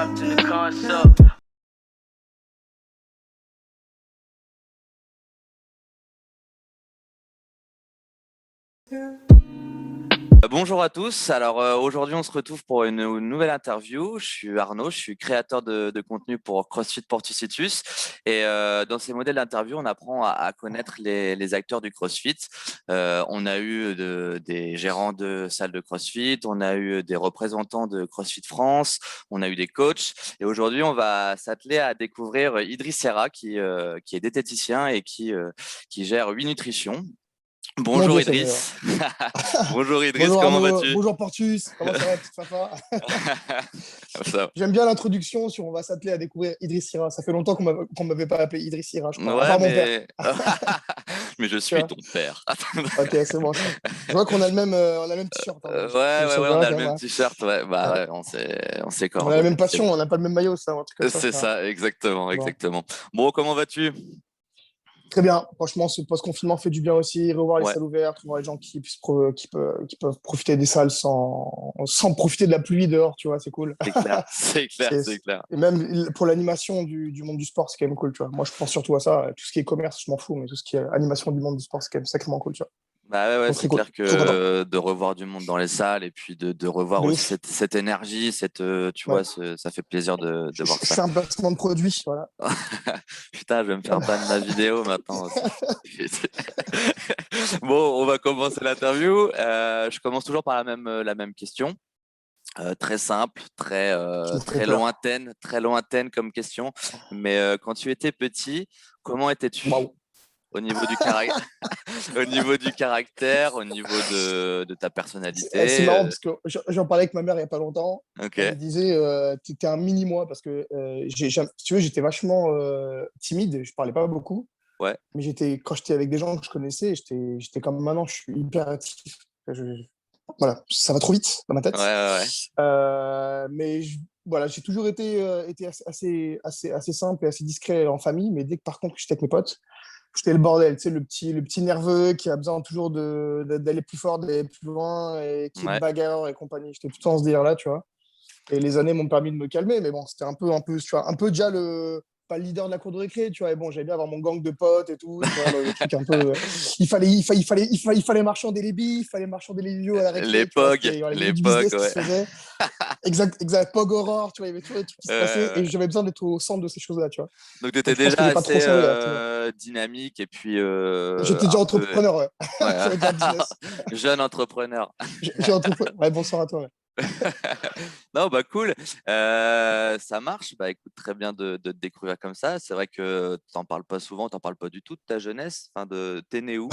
locked in the concept. Bonjour à tous. Alors aujourd'hui, on se retrouve pour une nouvelle interview. Je suis Arnaud, je suis créateur de contenu pour CrossFit Portusitus. Et dans ces modèles d'interview, on apprend à connaître les acteurs du CrossFit. On a eu des gérants de salles de CrossFit, on a eu des représentants de CrossFit France, on a eu des coachs. Et aujourd'hui, on va s'atteler à découvrir Idriss Serra, qui est diététicien et qui gère 8 Nutrition. Mon Bonjour Dieu Seigneur. Idriss. Bonjour Idriss, Bonjour comment Arnaud, vas-tu? bonjour Portus, comment ça va, petite Fafa? Ça- J'aime bien l'introduction sur on va s'atteler à découvrir Idriss Ira. Ça fait longtemps qu'on m'avait pas appelé Idriss Ira, je crois. À Ouais, part mon père, mais je tu suis vois. ton père. Ok, c'est bon ça. Je vois qu'on a le même t-shirt, hein. Ouais, Ça se on voit a le quand même, même hein. t-shirt. Ouais, bah Ouais. ouais, on s'est On a la coordonné, même c'est passion, bon. on n'a pas le même maillot, ça, un truc comme ça, C'est tu vois. ça, exactement, Bon. exactement. Bon, comment vas-tu? Très bien, franchement, ce post-confinement fait du bien aussi. Revoir les Ouais, salles ouvertes, revoir les gens qui peuvent profiter des salles sans profiter de la pluie dehors, tu vois, c'est cool. c'est clair, c'est clair, C'est- c'est clair. Et même pour l'animation du monde du sport, c'est quand même cool, tu vois. Moi, je pense surtout à ça. Tout ce qui est commerce, je m'en fous, mais tout ce qui est animation du monde du sport, c'est quand même sacrément cool, tu vois. Bah ouais, Donc, c'est très cool. clair Trop content. que de revoir du monde dans les salles et puis de revoir De aussi ouf. cette énergie, tu vois, Ouais. ça fait plaisir de voir Je ça. fais un placement de produit, voilà. Putain, je vais me faire ban de ma vidéo maintenant. Bon, on va commencer l'interview. Je commence toujours par la même question. Très simple, Tu me ferais peur. très lointaine comme question. Mais quand tu étais petit, comment étais-tu Waouh. au niveau du caractère, au niveau du caractère, au niveau de ta C'est personnalité? marrant parce que j'en parlais avec ma mère il n'y a pas longtemps. Ok, Elle me disait, tu étais un mini-moi parce que, si tu veux, j'étais vachement timide, je parlais pas beaucoup. ouais, Mais quand j'étais avec des gens que je connaissais, j'étais comme maintenant, je suis hyper actif. Je- voilà, ça va trop vite dans ma ouais, tête. ouais, ouais. Mais voilà, j'ai toujours été assez simple et assez discret en famille, mais dès que par contre j'étais avec mes potes, j'étais le bordel, tu sais, le petit nerveux qui a besoin toujours d'aller plus fort, d'aller plus loin, et qui est Ouais. bagarre et compagnie. J'étais tout le temps dans ce délire-là, tu vois. Et les années m'ont permis de me calmer, mais bon, c'était tu vois, un peu déjà pas le leader de la cour de récré, tu vois. Et bon, j'allais bien avoir mon gang de potes et tout, tu vois, le truc un peu. Il fallait marchander les billes, il fallait marchander les vieux à la récré, tu vois. Voilà, il y avait du L'époque, business qui ouais. se faisait. Exact, exact. Pog Aurore, tu vois, il y avait toujours des trucs qui se passaient et Ouais. j'avais besoin d'être au centre de ces choses-là, tu vois. Donc, tu étais Donc, je pense que déjà j'ai pas trop assez changé à ce niveau-là. dynamique et puis J'étais déjà un peu entrepreneur, ouais. ouais. J'avais déjà un business. Jeune entrepreneur. J'ai entrepreneur. Ouais, bonsoir à toi. Ouais. Non, bah cool. Ça marche. Bah écoute, très bien de te découvrir comme ça. C'est vrai que t'en parles pas souvent, t'en parles pas du tout de ta jeunesse. Enfin, t'es né où?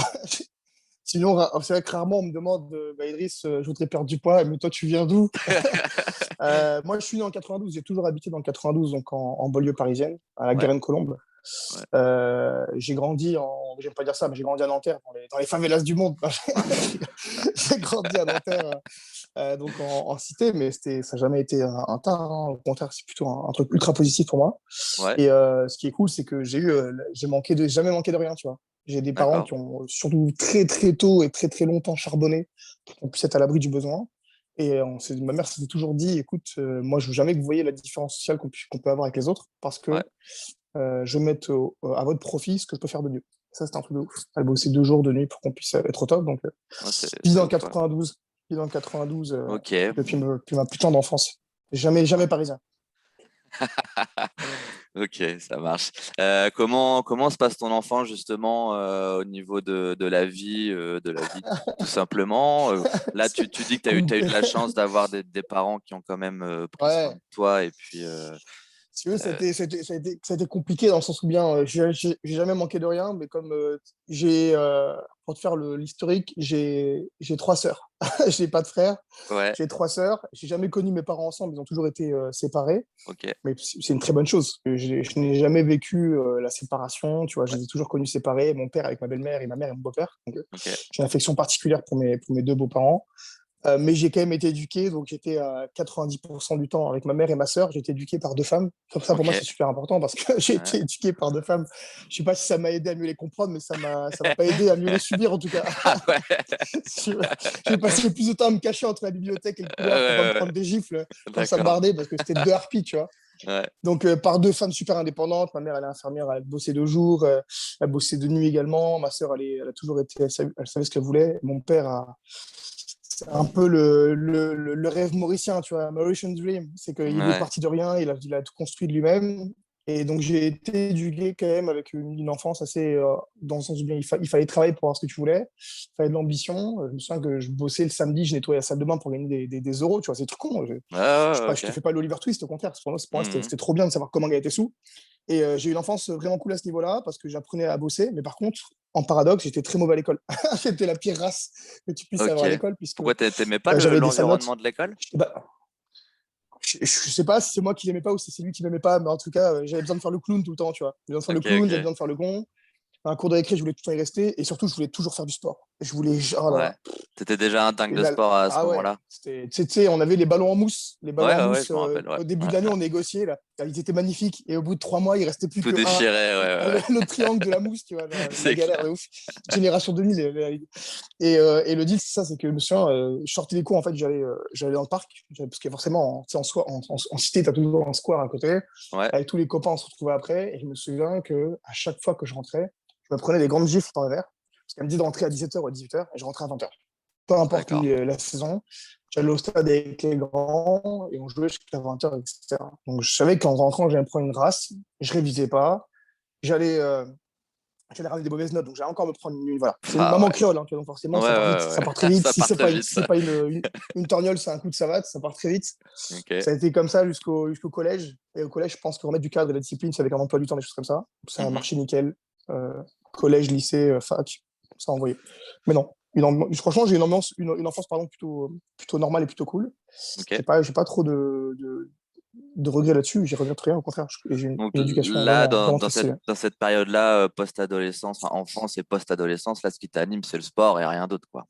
Sinon, c'est vrai que rarement on me demande, bah, Idriss, je voudrais perdre du poids, mais toi, tu viens d'où? Moi, je suis né en 92, j'ai toujours habité dans le 92, donc en banlieue parisienne, à la Ouais, Garenne-Colombe. ouais. J'ai grandi j'aime pas dire ça, mais j'ai grandi à Nanterre, dans les favelas du monde. J'ai grandi à Nanterre, donc en cité, mais ça n'a jamais été un tas, hein. Au contraire, c'est plutôt un truc ultra positif pour moi. Ouais, Et ce qui est cool, c'est que j'ai jamais manqué de rien, tu vois. J'ai des parents d'accord. qui ont surtout très très tôt et très très longtemps charbonné pour qu'on puisse être à l'abri du besoin. Et ma mère s'était toujours dit, écoute, moi je veux jamais que vous voyez la différence sociale qu'on peut avoir avec les autres, parce Ouais, que je mets à votre profit ce que je peux faire de mieux. Ça, c'est un truc de ouf. Elle bossait 2 jours de nuit pour qu'on puisse être au top. Donc, ouais, je vis c'est dans le ouf. Ouais. 92, je vis dans le 92 Ok. depuis ma plus tendre enfance. Jamais parisien. Ok, ça marche. Comment se passe ton enfant justement au niveau de la vie, tout simplement. Là, tu dis que t'as eu de la chance d'avoir des parents qui ont quand même pris soin Ouais, de toi et puis si tu veux, euh, ça a été compliqué dans le sens où bien, j'ai jamais manqué de rien, mais comme pour te faire l'historique, j'ai 3 sœurs. J'ai pas de frères, ouais, j'ai 3 sœurs. J'ai jamais connu mes parents ensemble, ils ont toujours été séparés, ok, mais c'est une très bonne chose. Je n'ai jamais vécu la séparation, tu vois, je ouais, les ai toujours connus séparés, mon père avec ma belle-mère et ma mère et mon beau-père. Donc, ok, j'ai une affection particulière pour mes 2 beaux-parents. Mais j'ai quand même été éduqué, donc j'étais à 90% du temps avec ma mère et ma sœur, j'ai été éduqué par 2 femmes. Comme ça, pour ok, moi, c'est super important parce que j'ai ouais, été éduqué par 2 femmes. Je sais pas si ça m'a aidé à mieux les comprendre, mais ça m'a pas aidé à mieux les subir en tout cas. ah ouais, J'ai passé plus de temps à me cacher entre la bibliothèque et le couloir pour pas me ouais, prendre des gifles quand ça d'accord, bardait parce que c'était 2 harpies, tu vois. Ouais. Donc, par deux femmes super indépendantes. Ma mère, elle est infirmière, elle bossait de jour, elle bossait de nuit également. Ma sœur, elle a toujours été, elle savait ce qu'elle voulait. Mon père c'est un peu le rêve mauricien, tu vois, Mauritian Dream. C'est qu'il est Ouais. parti de rien, il a tout construit de lui-même. Et donc, j'ai été éduqué quand même avec une enfance assez, dans le sens où bien, il fallait travailler pour avoir ce que tu voulais. Il fallait de l'ambition. Je me souviens que je bossais le samedi, je nettoyais la salle de bain pour gagner des euros, tu vois, c'est des trucs con. Ouais, ouais, ouais, Je te ok. fais pas l'Oliver Twist, au contraire. Pour moi, Mhm. c'était trop bien de savoir comment gagner tes sous. Et j'ai eu une enfance vraiment cool à ce niveau-là parce que j'apprenais à bosser. Mais par contre, en paradoxe, j'étais très mauvais à l'école. J'étais la pire race que tu puisses Ok. avoir à l'école puisque Pourquoi t'aimais pas j'avais des sales notes. l'environnement de l'école? Bah, je sais pas si c'est moi qui l'aimais pas ou si c'est lui qui m'aimait pas, mais en tout cas, j'avais besoin de faire le clown tout le temps, tu vois. J'avais besoin de faire le Ok, clown, j'avais ok. besoin de faire le con. Un cours de récré, je voulais tout le temps y rester. Et surtout, je voulais toujours faire du sport. Je voulais, oh là Ouais. là. T'étais déjà un dingue Et de là, sport à ce ah ouais, moment-là? tu sais, on avait les ballons en mousse. Les Ouais, ballons en ouais, ouais, mousse, je me rappelle, ouais. au début Ouais, de l'année, ouais. on négociait, là. Ils étaient magnifiques. Et au bout de 3 mois, il restait plus Tout que un, déchiré, ouais, ouais, le triangle de la mousse, tu vois, la c'est galère clair. de ouf. Génération 2000. Et le deal, c'est ça, c'est que je me souviens, je sortais des cours, en fait, j'allais dans le parc, parce que forcément, tu sais, en cité, tu as toujours un square à côté. Ouais. Avec tous les copains, on se retrouvait après. Et je me souviens que à chaque fois que je rentrais, je me prenais des grandes gifles dans le verre. Parce qu'elle me dit de rentrer à 17h ou à 18h, et je rentrais à 20h. Peu importe D'accord. la saison, j'allais au stade avec les grands et on jouait jusqu'à 20h, etc. Donc je savais qu'en rentrant, j'allais me prendre une race, je révisais pas, j'allais j'allais ramener des mauvaises notes, donc j'allais encore me prendre une voilà. C'est une Ah maman ouais. créole, hein, tu vois, donc Ouais, forcément ça part vite, ouais, ça ouais. part très vite. Ça Si part c'est très pas, vite, si c'est ça. pas une torgnole, c'est un coup de savate, ça part très vite. Ok. Ça a été comme ça jusqu'au collège. Et au collège, je pense que remettre du cadre et de la discipline, c'est avec un emploi du temps, des choses comme ça. Ça a Mhm. marché nickel. Euh, collège, lycée, fac, ça a envoyé. Mais non, franchement, j'ai une enfance pardon, plutôt normale et plutôt cool. Ok. J'ai pas trop de regrets là-dessus. J'y regrette rien, au contraire. J'ai Donc une éducation là, vraiment, vraiment très stylée. dans cette période-là, post-adolescence, enfin, enfance et post-adolescence, là, ce qui t'anime, c'est le sport et rien d'autre, quoi.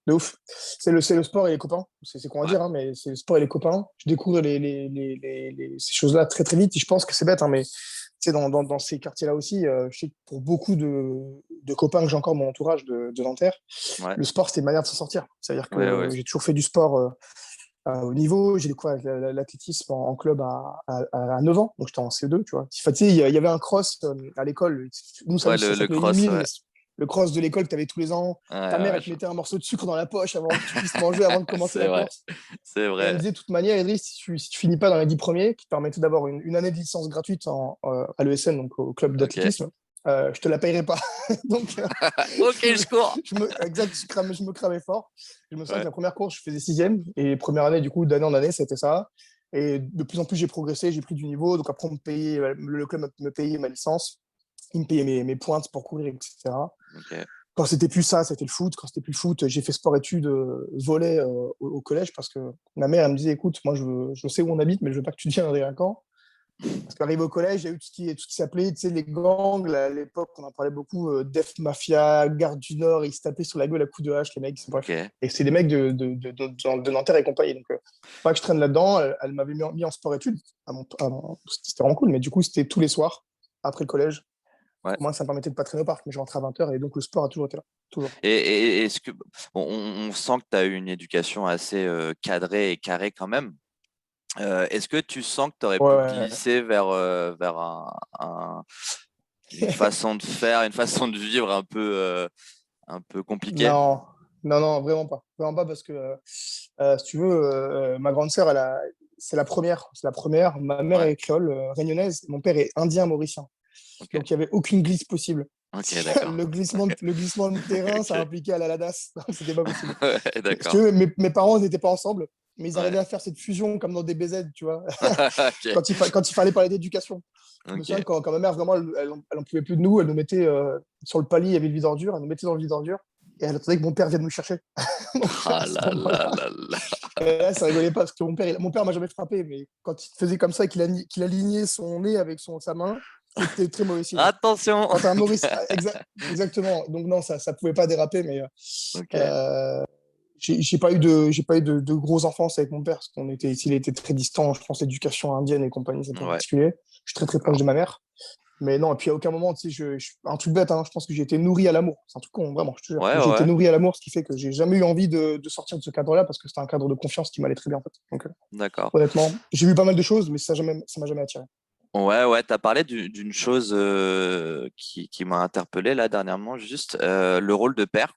De ouf. C'est le sport et les copains. C'est qu'on va Ouais. dire, hein, mais c'est le sport et les copains. Je découvre ces choses-là très, très vite. Et je pense que c'est bête, hein, mais tu sais, dans ces quartiers-là aussi, je sais que pour beaucoup de copains que j'ai encore dans mon entourage de Nanterre, Ouais. le sport, c'était une manière de s'en sortir. C'est-à-dire Ouais, ouais. que j'ai toujours fait du sport à haut niveau. J'ai découvert l'athlétisme en club à 9 ans, donc j'étais en CE2, tu vois. Enfin, tu sais, il y avait un cross à l'école. Nous, Ouais, ça le s'appelait cross, 8000, ouais. mais le cross de l'école que tu avais tous les ans. Ouais, Ta mère, ouais, elle te mettait un morceau de sucre dans la poche avant que tu puisses manger, avant de commencer c'est la vrai. course. C'est Et elle me vrai. disait, de toute manière, Idriss, si tu finis pas dans les 10 premiers, qui te permettait d'avoir une année de licence gratuite à l'ESN, donc au club Ok. d'athlétisme, je te la payerai pas. Donc, Ok, je cours. exact, je me cramais fort. Je me souviens que Ouais. la première course, je faisais sixième. Et première année, du coup, d'année en année, c'était ça. Et de plus en plus, j'ai progressé, j'ai pris du niveau. Donc après, le club me payait ma licence. Il me payait mes pointes pour courir, etc. Ok. Quand c'était plus ça, c'était le foot. Quand c'était plus le foot, j'ai fait sport-études, volley au collège parce que ma mère, elle me disait, écoute, moi, je sais où on habite, mais je veux pas que tu deviennes un délinquant. Parce qu'arrivé au collège, il y a eu tout ce qui s'appelait, tu sais, les gangs. Là, à l'époque, on en parlait beaucoup, Def Mafia, Garde du Nord, ils se tapaient sur la gueule à coups de hache, les mecs, bref. Ok. Et c'est des mecs de Nanterre et compagnie. Donc, pas que je traîne là-dedans. Elle m'avait mis en sport-études. C'était vraiment cool, mais du coup, c'était tous les soirs, après le collège. Ouais. Au moins, ça me permettait de pas traîner au parc, mais je rentrais à 20h et donc le sport a toujours été là. Toujours. Et est-ce que on sent que tu as eu une éducation assez cadrée et carrée quand même. Est-ce que tu sens que tu aurais pu Ouais. glisser vers une façon de faire, une façon de vivre un peu compliquée? Non, non, non, vraiment pas. Vraiment pas parce que, si tu veux, ma grande sœur, c'est la première. C'est la première. Ma mère Ouais. est créole, réunionnaise. Mon père est indien mauricien. Ok. Donc, il n'y avait aucune glisse possible. Ok, d'accord. Le glissement de terrain, ça Ok. impliquait à la Ladas. Donc, c'était pas possible. Ouais, Mais, si tu d'accord. veux, mes parents n'étaient pas ensemble, mais ils Ouais. arrivaient à faire cette fusion comme dans des BZ, tu vois, Ok. quand il fallait parler d'éducation. Je me souviens Ok. quand ma mère, vraiment, elle en pouvait plus de nous, elle nous mettait sur le palier, il y avait le vide ordure, elle nous mettait dans le vide ordure et elle attendait que mon père vienne nous chercher. Donc Ah à ce là là moment-là, là là. et là, ça rigolait pas parce que mon père m'a jamais frappé, mais quand il faisait comme ça, qu'il alignait son nez avec sa main, c'était très mauvais signe. Attention. Quand t'as un Maurice, exactement. Donc non, ça pouvait pas déraper, mais Ok. euh, j'ai pas eu de gros enfances avec mon père parce s'il était très distant. Je pense l'éducation indienne et compagnie, c'est pas Ouais. particulier. Je suis très très proche D'accord. de ma mère. Mais non, et puis à aucun moment, tu sais, un truc bête, hein, je pense que j'ai été nourri à l'amour. C'est un truc con, vraiment, je te jure. Ouais, Mais j'ai été ouais. nourri à l'amour, ce qui fait que j'ai jamais eu envie de sortir de ce cadre-là parce que c'était un cadre de confiance qui m'allait très bien, en fait. Donc, D'accord. honnêtement, j'ai vu pas mal de choses, mais ça m'a jamais attiré. Ouais, ouais, tu as parlé d'une chose qui m'a interpellé là dernièrement, juste le rôle de père.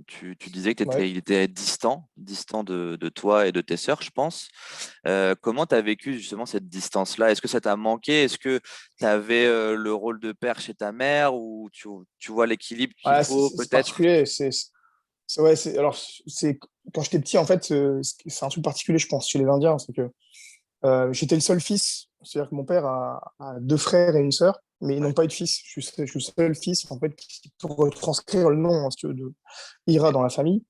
Tu disais que Ouais. il était distant de toi et de tes sœurs, je pense. Comment tu as vécu justement cette distance-là? Est-ce que ça t'a manqué? Est-ce que tu avais le rôle de père chez ta mère ou tu vois l'équilibre qu'il Ouais, faut c'est peut-être? particulier. Ouais, alors, quand j'étais petit, en fait, c'est un truc particulier, je pense, chez les Indiens. C'est que j'étais le seul fils. C'est-à-dire que mon père a deux frères et une sœur, mais ils Ouais, n'ont pas eu de fils. Je suis le seul fils, en fait, pour retranscrire le nom, hein, si tu veux, de Ira ok, dans la famille.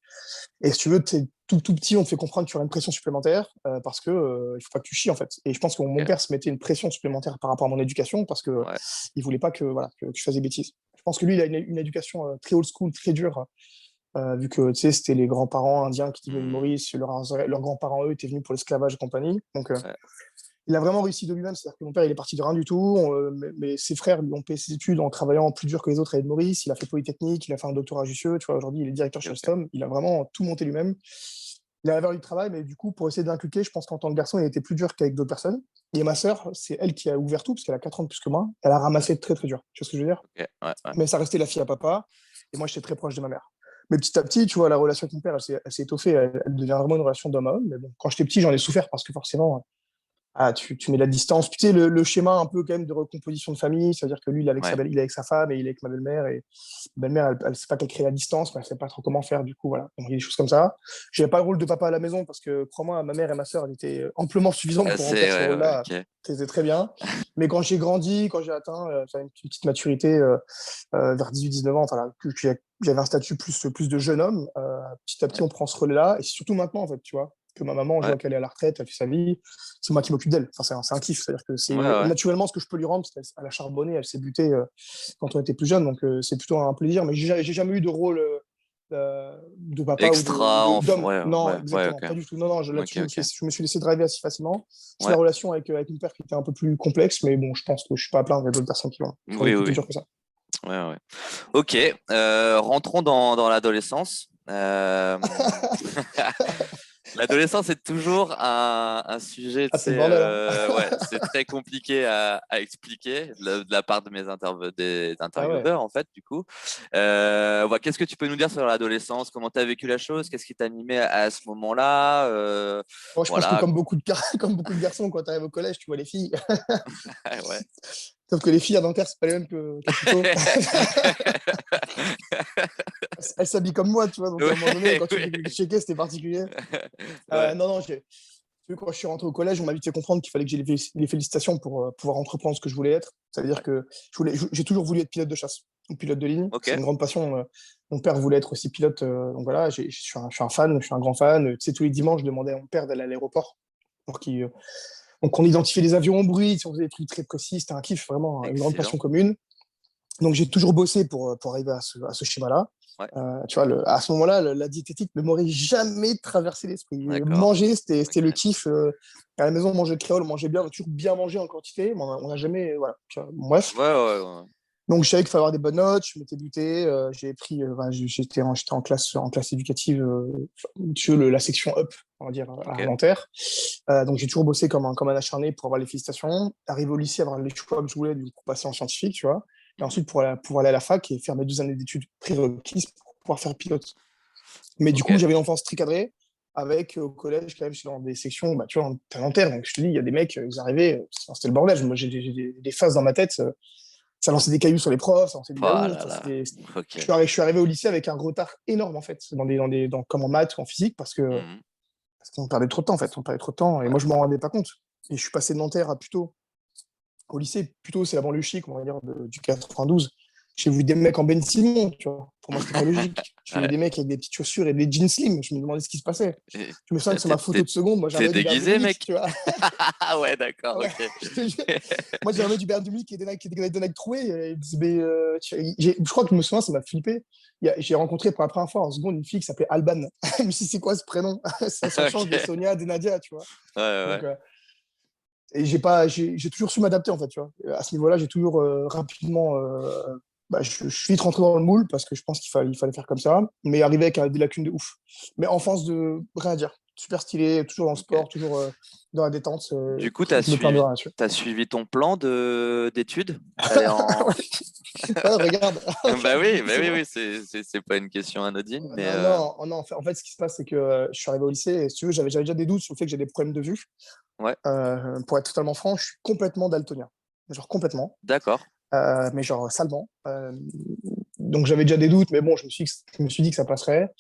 Et si tu veux, t'es tout petit, on te fait comprendre que tu auras une pression supplémentaire parce que il faut pas que tu chies, en fait. Et je pense que mon ok, père se mettait une pression supplémentaire par rapport à mon éducation parce que ouais, il voulait pas que, voilà, que je fasse des bêtises. Je pense que lui, il a une éducation très old school, très dure, vu que tu sais, c'était les grands-parents indiens qui venaient de hmm, Maurice, leurs grands-parents, eux, étaient venus pour l'esclavage et compagnie. Donc, ouais, il a vraiment réussi de lui-même. C'est-à-dire que mon père, il est parti de rien du tout. Mais ses frères lui ont payé ses études en travaillant plus dur que les autres à Maurice. Il a fait Polytechnique, il a fait un doctorat à Jussieu. Tu vois, aujourd'hui, il est directeur ok, chez ok. Alstom. Il a vraiment tout monté lui-même. Il a vers du travail, mais du coup, pour essayer d'inculquer, je pense qu'en tant que garçon, il était plus dur qu'avec d'autres personnes. Et ma sœur, c'est elle qui a ouvert tout, parce qu'elle a 4 ans de plus que moi. Elle a Ouais, ramassé très, très dur. Tu vois ce que je veux dire? ok, ouais, ouais. Mais ça restait la fille à papa. Et moi, j'étais très proche de ma mère. Mais petit à petit, tu vois, la relation avec mon père, elle s'est étoffée. Elle devient vraiment une relation d'homme à homme. Mais bon, quand j'étais petit, j'en ai souffert parce que forcément, tu mets de la distance. Tu sais, le schéma un peu quand même de recomposition de famille, c'est-à-dire que lui, Ouais. il est avec sa femme et il est avec ma belle-mère. Et ma belle-mère, elle ne sait pas qu'elle crée la distance, mais elle ne sait pas trop comment faire. Du coup, voilà. Donc, il y a des choses comme ça. Je n'avais pas le rôle de papa à la maison parce que, crois-moi, ma mère et ma sœur, elles étaient amplement suffisantes pour remplir C'est, ce ouais, ouais, rôle-là. ok. C'était très bien. Mais quand j'ai grandi, quand j'ai atteint une petite maturité vers 18-19 ans, enfin, là, j'avais un statut plus de jeune homme, petit à petit, Ouais, on prend ce relais-là. Et c'est surtout maintenant, en fait, tu vois, que ma maman, je ouais, vois qu'elle est à la retraite, elle fait sa vie, c'est moi qui m'occupe d'elle. Enfin, c'est un kiff, c'est-à-dire que ouais, c'est ouais. naturellement ce que je peux lui rendre, parce qu'elle a charbonné, elle s'est butée quand on était plus jeune, donc c'est plutôt un plaisir. Mais j'ai jamais eu de rôle de papa ou Extra, d'homme. ouais, Non, ouais, ouais, exactement, ok. pas du tout. Non, non, Ok, là-dessus, ok. je me suis laissé driver assez facilement. C'est la Ouais, relation avec mon père qui était un peu plus complexe, mais bon, je pense que je suis pas à plaindre, il y a d'autres personnes qui ont oui, vécu plus oui. dur que ça. Ouais, ouais. Ok, rentrons dans l'adolescence. L'adolescence est toujours un sujet, tu Ah, c'est sais, le bordel, hein. ouais, c'est très compliqué à expliquer de la part de des Ah ouais. intervieweurs, en fait, du coup. Ouais, qu'est-ce que tu peux nous dire sur l'adolescence? Comment tu as vécu la chose? Qu'est-ce qui t'animait à ce moment-là? Bon, je pense que Voilà. comme beaucoup comme beaucoup de garçons, quand tu arrives au collège, tu vois les filles. Ouais. Sauf que les filles à Nanterre, c'est pas les mêmes qu'à Puteaux. Elles s'habillent comme moi, tu vois. Donc à un moment donné, Ouais, quand tu ouais. les checkais, c'était particulier. Ouais, Non, non, tu vois, quand je suis rentré au collège, on m'a vite fait comprendre qu'il fallait que j'ai les félicitations pour pouvoir entreprendre ce que je voulais être. C'est-à-dire ouais. que j'ai toujours voulu être pilote de chasse ou pilote de ligne. Ok. C'est une grande passion. Mon père voulait être aussi pilote. Donc voilà, je suis un fan, je suis un grand fan. Tu sais, tous les dimanches, je demandais à mon père d'aller à l'aéroport pour qu'il donc, on identifiait les avions au bruit, si on faisait des trucs très précis, c'était un kiff, vraiment une grande Excellent. passion commune. Donc, j'ai toujours bossé pour arriver à ce schéma-là. Ouais, Tu vois, à ce moment-là, la diététique ne m'aurait jamais traversé l'esprit. d'accord. Manger, c'était le Ok. kiff. À la maison, on mangeait le créole, on mangeait bien, on a toujours bien mangé en quantité, mais on n'a jamais. Voilà, tu vois, bref. Ouais, ouais, ouais. Donc, je savais qu'il fallait avoir des bonnes notes, je m'étais buté, j'ai pris, j'étais en classe éducative, sur la section up, on va dire, à Ok. Nanterre. Donc, j'ai toujours bossé comme un acharné pour avoir les félicitations. Arrivé au lycée, avoir les choix que je voulais pour passer en scientifique, tu vois. Et Mhm. ensuite, pour aller à la fac et faire mes 2 années d'études prérequises pour pouvoir faire pilote. Mais du Ok. coup, j'avais une enfance très cadrée avec au collège, quand même, j'étais dans des sections, bah, tu vois, à Nanterre. Donc, je te dis, il y a des mecs, ils arrivaient, c'était le bordel. Moi, j'ai des phases dans ma tête. Ça lançait des cailloux sur les profs, ça lançait des Oh yaourts. là là. Ok. Je suis arrivé au lycée avec un retard énorme, en fait, comme en maths ou en physique, Mhm. parce qu'on perdait trop de temps, en fait. On perdait trop de temps, et Ouais. moi, je m'en rendais pas compte. Et je suis passé de Nanterre à Puteaux, au lycée. Puteaux, c'est la banlieue chic, on va dire, du 92. J'ai vu des mecs en Ben Simon, tu vois. Pour moi, c'était pas logique. J'ai vu Ouais. des mecs avec des petites chaussures et des jeans slim. Je me demandais ce qui se passait. Et- Je me souviens que sur ma photo de seconde, moi, T'es j'arrivais du Bayern de déguisé, Munich, mec? tu vois. Ah ouais, d'accord, Ah ouais, ok. je te jure. Moi, j'arrivais du Bayern de Munich et des Nike troués. Mais, je crois que je me souviens, ça m'a flippé. J'ai rencontré pour la première fois en seconde une fille qui s'appelait Alban. Je me suis dit, c'est quoi ce prénom? Ça change des Ok. Sonia, des Nadia, tu vois. Ouais, Donc, ouais. Et j'ai toujours su m'adapter, en fait, tu vois. À ce niveau-là, j'ai toujours rapidement. Je suis vite rentré dans le moule parce que je pense il fallait faire comme ça, mais arrivé avec des lacunes de ouf. Mais enfance de rien à dire. Super stylé, toujours dans le Ok. sport, toujours dans la détente. Du coup, Je me plains de rien là-dessus. t'as suivi ton plan d'études? T'allais en... Ouais, regarde, Bah c'est oui, vrai. oui, c'est pas une question anodine, mais Non, non, non, en fait, ce qui se passe, c'est que je suis arrivé au lycée et si tu veux, j'avais déjà des doutes sur le fait que j'ai des problèmes de vue. ouais, Pour être totalement franc, je suis complètement daltonien. Genre complètement. d'accord. Mais genre salement. Donc j'avais déjà des doutes, mais bon, je me suis dit que ça passerait.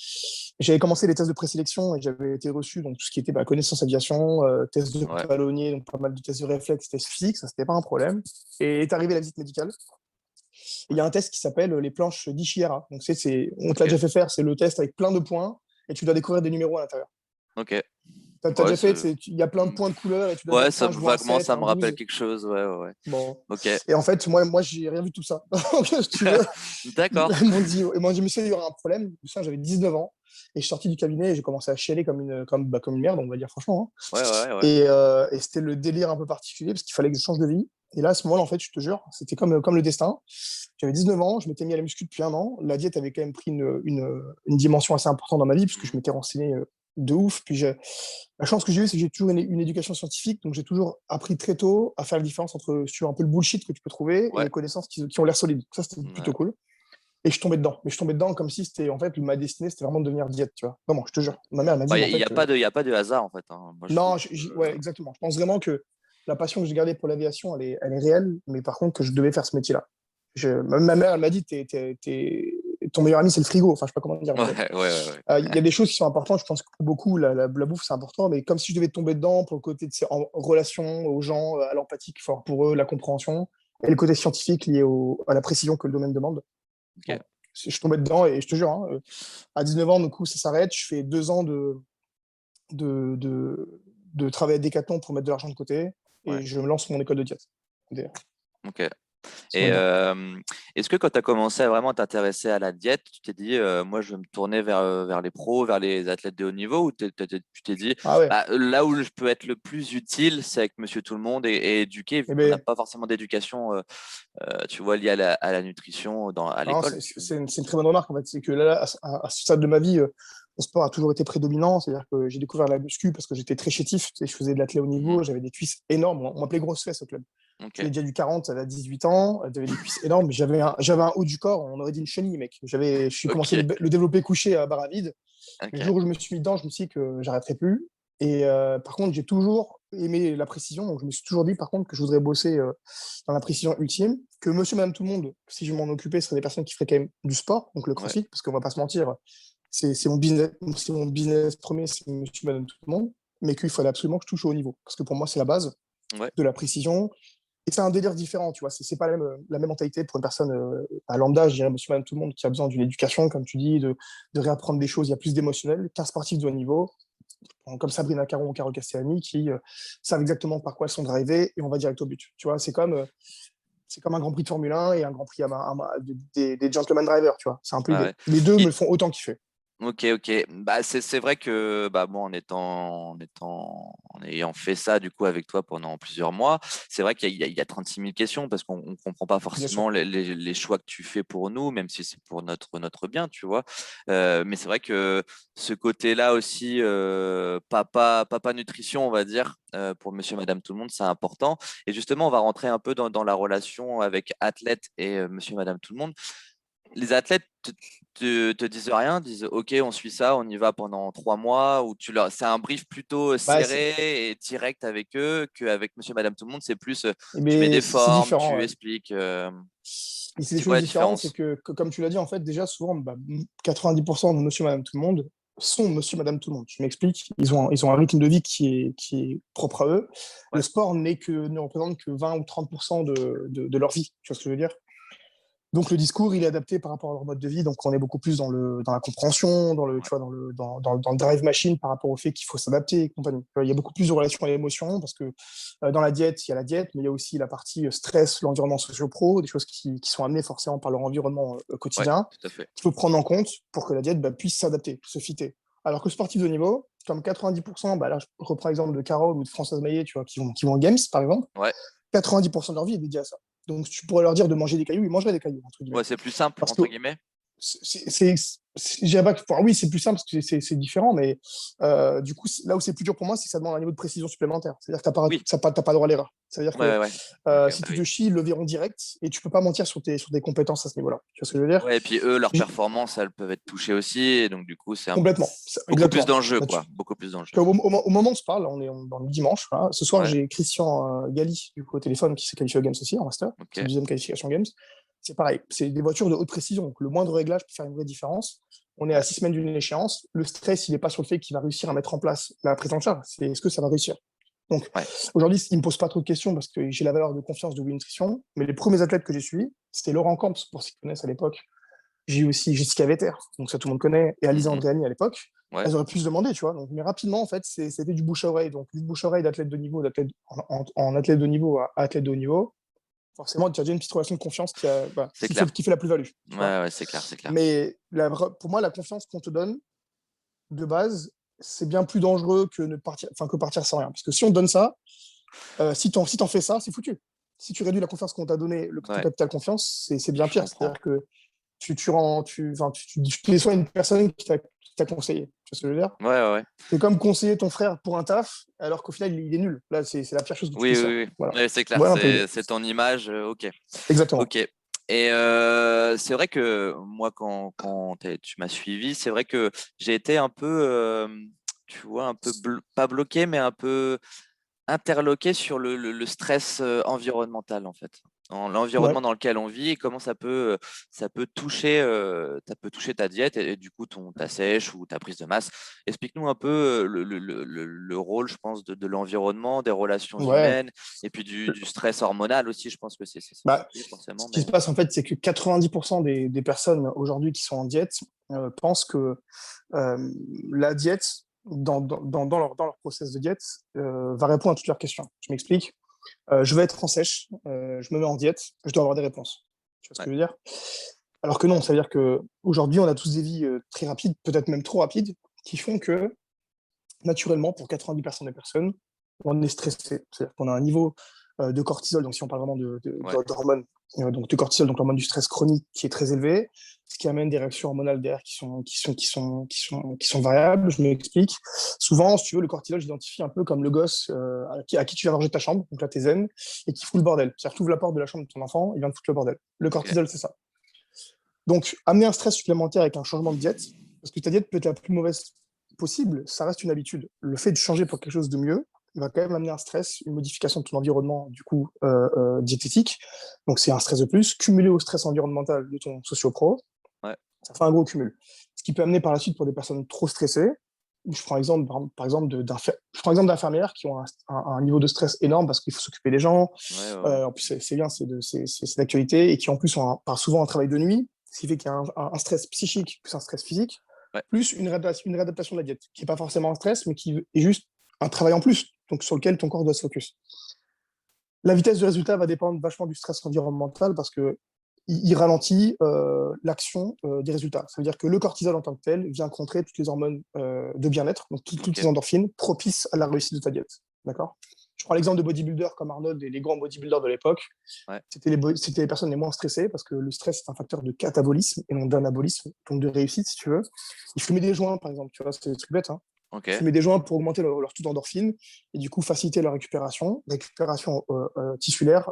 J'avais commencé les tests de présélection et j'avais été reçu donc tout ce qui était connaissance aviation, tests de Ouais, ballonnier, donc pas mal de tests de réflexe, tests physiques, ça c'était pas un problème. Et est arrivée la visite médicale. Il y a un test qui s'appelle les planches d'Ishihara. Donc on te l'a ok, déjà fait faire, c'est le test avec plein de points et tu dois découvrir des numéros à l'intérieur. ok. T'as Ouais, déjà fait, il y a plein de points de couleur et tu dois ouais, dire, tiens, je vois un vaguement, 7, ça un me rappelle 12. quelque chose. Ouais, ouais, ouais. Bon. Ok. Et en fait, moi j'ai rien vu de tout ça. Donc, si tu veux, D'accord. ils m'ont dit, monsieur, il y aura un problème. Ça, j'avais 19 ans. Et je suis sorti du cabinet et j'ai commencé à chialer comme une merde, on va dire franchement, hein. Ouais, ouais, ouais. Et c'était le délire un peu particulier parce qu'il fallait que je change de vie. Et là, à ce moment-là, en fait, je te jure, c'était comme le destin. J'avais 19 ans, je m'étais mis à la muscu depuis un an. La diète avait quand même pris une dimension assez importante dans ma vie puisque je Mhm. m'étais renseigné de ouf. Puis la chance que j'ai eue, c'est que j'ai toujours une éducation scientifique. Donc j'ai toujours appris très tôt à faire la différence entre sur un peu le bullshit que tu peux trouver et Ouais, les connaissances qui ont l'air solides. Ça, c'était ouais. plutôt cool. Et je tombais dedans. Mais je tombais dedans comme si c'était, en fait, ma destinée, c'était vraiment de devenir diète, tu vois. Vraiment, je te jure. Ma mère elle m'a dit, Bah, mais en fait, il y a pas de hasard en fait, hein. Moi, je trouve non, que... ouais, exactement. Je pense vraiment que la passion que j'ai gardée pour l'aviation, elle est réelle, mais par contre, que je devais faire ce métier-là. Ma mère, elle m'a dit, ton meilleur ami, c'est le frigo. Enfin, je sais pas comment dire, Ouais, mais ouais, ouais, ouais. il y a des choses qui sont importantes. Je pense que pour beaucoup, la bouffe, c'est important, mais comme si je devais tomber dedans pour le côté de en relation aux gens, à l'empathie qu'il faut avoir pour eux, la compréhension, et le côté scientifique lié à la précision que le domaine demande. Ok. Bon, je tombais dedans et je te jure, hein, à 19 ans, du coup, ça s'arrête. Je fais 2 ans de, de, de travail à Decathlon pour mettre de l'argent de côté Ouais. et je me lance sur mon école de diète. Ok. C'est Et mon dire. est-ce que quand tu as commencé à vraiment t'intéresser à la diète, tu t'es dit, moi, je vais me tourner vers les pros, vers les athlètes de haut niveau, ou tu t'es dit, Ah ouais. bah, là où je peux être le plus utile, c'est avec Monsieur Tout-le-Monde et éduquer, vu Eh qu'on n'a ben, pas forcément d'éducation, tu vois, liée à la nutrition à non, l'école. c'est une très bonne remarque en fait. C'est que là, à ce stade de ma vie, mon sport a toujours été prédominant. C'est-à-dire que j'ai découvert la muscu parce que j'étais très chétif. Tu sais, je faisais de l'athlé haut Mhm. niveau, j'avais des cuisses énormes. On m'appelait grosse fesse au club. Je Ok. faisais déjà du 40 à 18 ans, j'avais des cuisses énormes, mais j'avais un haut du corps, on aurait dit une chenille, mec. Je suis commencé Ok. le développer couché à barre à vide. Le Ok. jour où je me suis mis dedans, je me suis dit que j'arrêterais plus. Et par contre, j'ai toujours aimé la précision. Donc, je me suis toujours dit, par contre, que je voudrais bosser dans la précision ultime. Que monsieur, madame, tout le monde, si je m'en occupais, ce seraient des personnes qui feraient quand même du sport, donc le Ouais. crossfit, parce qu'on va pas se mentir, c'est mon business premier, c'est monsieur, madame, tout le monde. Mais qu'il fallait absolument que je touche au haut niveau. Parce que pour moi, c'est la base Ouais. de la précision. Et c'est un délire différent, tu vois. C'est pas la même mentalité pour une personne à lambda, je dirais, monsieur, madame, tout le monde, qui a besoin d'une éducation, comme tu dis, de réapprendre des choses. Il y a plus d'émotionnel qu'un sportif de haut niveau comme Sabrina Caron ou Carole Castellani, qui savent exactement par quoi elles sont drivées et on va direct au but. Tu vois, c'est comme un Grand Prix de Formule 1 et un Grand Prix des Gentleman Drivers, tu vois. C'est un peu Ouais, l'idée. ouais. Les deux me Et le font autant kiffer. ok, ok. Bah, c'est vrai que bah, moi, en ayant fait ça du coup avec toi pendant plusieurs mois, c'est vrai qu'il y a 36 000 questions parce qu'on ne comprend pas Bien sûr. forcément les choix que tu fais pour nous, même si c'est pour notre bien, tu vois. Mais c'est vrai que ce côté-là aussi, papa nutrition, on va dire, pour monsieur, madame, tout le monde, c'est important. Et justement, on va rentrer un peu dans la relation avec athlète et monsieur, madame, tout le monde. Les athlètes te disent rien, disent OK, on suit ça, on y va pendant 3 mois, ou c'est un brief plutôt Bah, serré et direct avec eux qu'avec Monsieur, Madame, tout le monde, c'est plus tu mets mais des c'est formes, différent, tu ouais. expliques. Et c'est des C'est quoi choses la différentes, c'est différence? que, comme tu l'as dit, en fait, déjà, souvent, 90% de monsieur, madame, tout le monde sont monsieur, madame, tout le monde. Je m'explique. Ils ont un rythme de vie qui est propre à eux. Le Ouais, sport ne représente que 20 ou 30% de leur vie. Tu vois ce que je veux dire? Donc le discours, il est adapté par rapport à leur mode de vie. Donc on est beaucoup plus dans la compréhension, tu ouais, vois, dans le drive machine par rapport au fait qu'il faut s'adapter et compagnie. Il y a beaucoup plus de relations à l'émotion parce que dans la diète, il y a la diète, mais il y a aussi la partie stress, l'environnement socio-pro, des choses qui sont amenées forcément par leur environnement ouais, quotidien tout à fait. qu'il faut prendre en compte pour que la diète puisse s'adapter, se fitter. Alors que le sportif de haut niveau, comme 90%, bah là, je reprends l'exemple de Carole ou de Françoise Maillet, tu vois, qui vont aux Games, par exemple, Ouais, 90% de leur vie est dédiée à ça. Donc, tu pourrais leur dire de manger des cailloux, ils mangeraient des cailloux, entre guillemets. ouais, c'est plus simple, Parce que entre guillemets. je dirais pas que, enfin, oui, c'est plus simple parce que c'est différent, mais du coup, là où c'est plus dur pour moi, c'est que ça demande un niveau de précision supplémentaire. C'est-à-dire que Oui, t'as pas droit à l'erreur. C'est-à-dire ouais, que ouais, ouais. Ok, si bah tu te oui. chies, ils le verront direct et tu peux pas mentir sur tes compétences à ce niveau-là. Tu vois ce que je veux dire? Ouais, et puis eux, leurs J'ai- performances, elles peuvent être touchées aussi, et donc du coup, Complètement, beaucoup plus exactement. d'enjeux, Là, quoi. Beaucoup plus d'enjeux. au moment où on se parle, dans le dimanche. Voilà. Ce soir, Ouais, j'ai Christian Galli, du coup, au téléphone, qui s'est qualifié au Games aussi, en Master. C'est ok. la deuxième qualification Games. C'est pareil, c'est des voitures de haute précision. Donc, le moindre réglage peut faire une vraie différence. On est à Ouais, 6 semaines d'une échéance. Le stress, il n'est pas sur le fait qu'il va réussir à mettre en place la prise en charge. C'est est-ce que ça va réussir? Donc, ouais. aujourd'hui, il ne me pose pas trop de questions parce que j'ai la valeur de confiance de Wii Nutrition. Mais les premiers athlètes que j'ai suivis, c'était Laurent Camps, pour ceux qui connaissent à l'époque. J'ai eu aussi Jessica Vetter, donc ça tout le monde connaît, et Alisa Mhm. Andréani à l'époque. Ouais, Elles auraient pu se demander, tu vois. Donc, mais rapidement, en fait, c'était du bouche à oreille. Donc, du bouche à oreille d'athlète de niveau, en athlète de niveau à athlète de haut niveau. Forcément, tu as déjà une petite relation de confiance c'est clair. qui fait la plus-value. Tu vois. Ouais, ouais, c'est clair, c'est clair. Mais pour moi, la confiance qu'on te donne, de base, c'est bien plus dangereux que, que partir sans rien. Parce que si on te donne ça, si t'en fais ça, c'est foutu. Si tu réduis la confiance qu'on t'a donné, ton Ouais, capital confiance, c'est bien je pire. comprends. C'est-à-dire que tu déçois une personne qui t'a conseillé. Tu vois ce que je veux dire? Ouais, ouais, ouais. C'est comme conseiller ton frère pour un taf, alors qu'au final, il est nul. Là, c'est la pire chose que tu Oui, puisses faire. oui, oui. Voilà. Ouais, c'est clair, Voilà un peu l'idée. c'est ton image. Ok. Exactement. Ok. Et c'est vrai que moi, quand tu m'as suivi, c'est vrai que j'ai été un peu, tu vois, un peu pas bloqué, mais un peu interloqué sur le stress environnemental, en fait. Ouais. L'environnement dans lequel on vit et comment ça peut toucher ta diète et du coup ta sèche ou ta prise de masse. Explique-nous un peu le rôle, je pense, de l'environnement, des relations Ouais. humaines et puis du stress hormonal aussi. Je pense que c'est Bah, lié forcément, ce qui mais se passe, en fait, c'est que 90% des personnes aujourd'hui qui sont en diète pensent que euh, la diète, dans leur process de diète, va répondre à toutes leurs questions. Je m'explique. Je vais être en sèche, je me mets en diète, je dois avoir des réponses. Tu vois ce ouais, que je veux dire? Alors que non, ça veut dire qu'aujourd'hui, on a tous des vies très rapides, peut-être même trop rapides, qui font que, naturellement, pour 90% des personnes, on est stressé. C'est-à-dire qu'on a un niveau de cortisol, donc si on parle vraiment ouais, d'hormones, donc de cortisol, donc l'hormone du stress chronique, qui est très élevé, ce qui amène des réactions hormonales derrière qui sont variables. Je m'explique. Souvent, si tu veux, le cortisol, j'identifie un peu comme le gosse à qui tu viens ranger ta chambre, donc là, t'es zen, et qui fout le bordel. C'est-à-dire que tu ouvres la porte de la chambre de ton enfant, il vient de foutre le bordel. Le ok, cortisol, c'est ça. Donc, amener un stress supplémentaire avec un changement de diète, parce que ta diète peut être la plus mauvaise possible, ça reste une habitude. Le fait de changer pour quelque chose de mieux, il va quand même amener un stress, une modification de ton environnement, du coup, diététique. Donc, c'est un stress de plus, cumulé au stress environnemental de ton socio-pro, ouais, ça fait un gros cumul. Ce qui peut amener par la suite pour des personnes trop stressées, je prends exemple, je prends exemple d'infirmières qui ont un niveau de stress énorme parce qu'il faut s'occuper des gens. ouais, ouais, En plus, c'est bien, c'est d'actualité et qui en plus ont souvent un travail de nuit, ce qui fait qu'il y a un stress psychique plus un stress physique, ouais, plus une réadaptation de la diète, qui n'est pas forcément un stress, mais qui est juste un travail en plus, donc sur lequel ton corps doit se focus. La vitesse de résultat va dépendre vachement du stress environnemental parce que il ralentit l'action des résultats. Ça veut dire que le cortisol en tant que tel vient contrer toutes les hormones de bien-être, donc toutes ok, les endorphines propices à la réussite de ta diète. D'accord? Je prends l'exemple de bodybuilders comme Arnold et les grands bodybuilders de l'époque. ouais, C'était les personnes les moins stressées parce que le stress est un facteur de catabolisme et non d'anabolisme, donc de réussite si tu veux. Ils fumaient des joints par exemple, tu vois, c'est des trucs bêtes, hein. ok, Fumer des joints pour augmenter leur taux d'endorphine et du coup faciliter leur récupération. Récupération tissulaire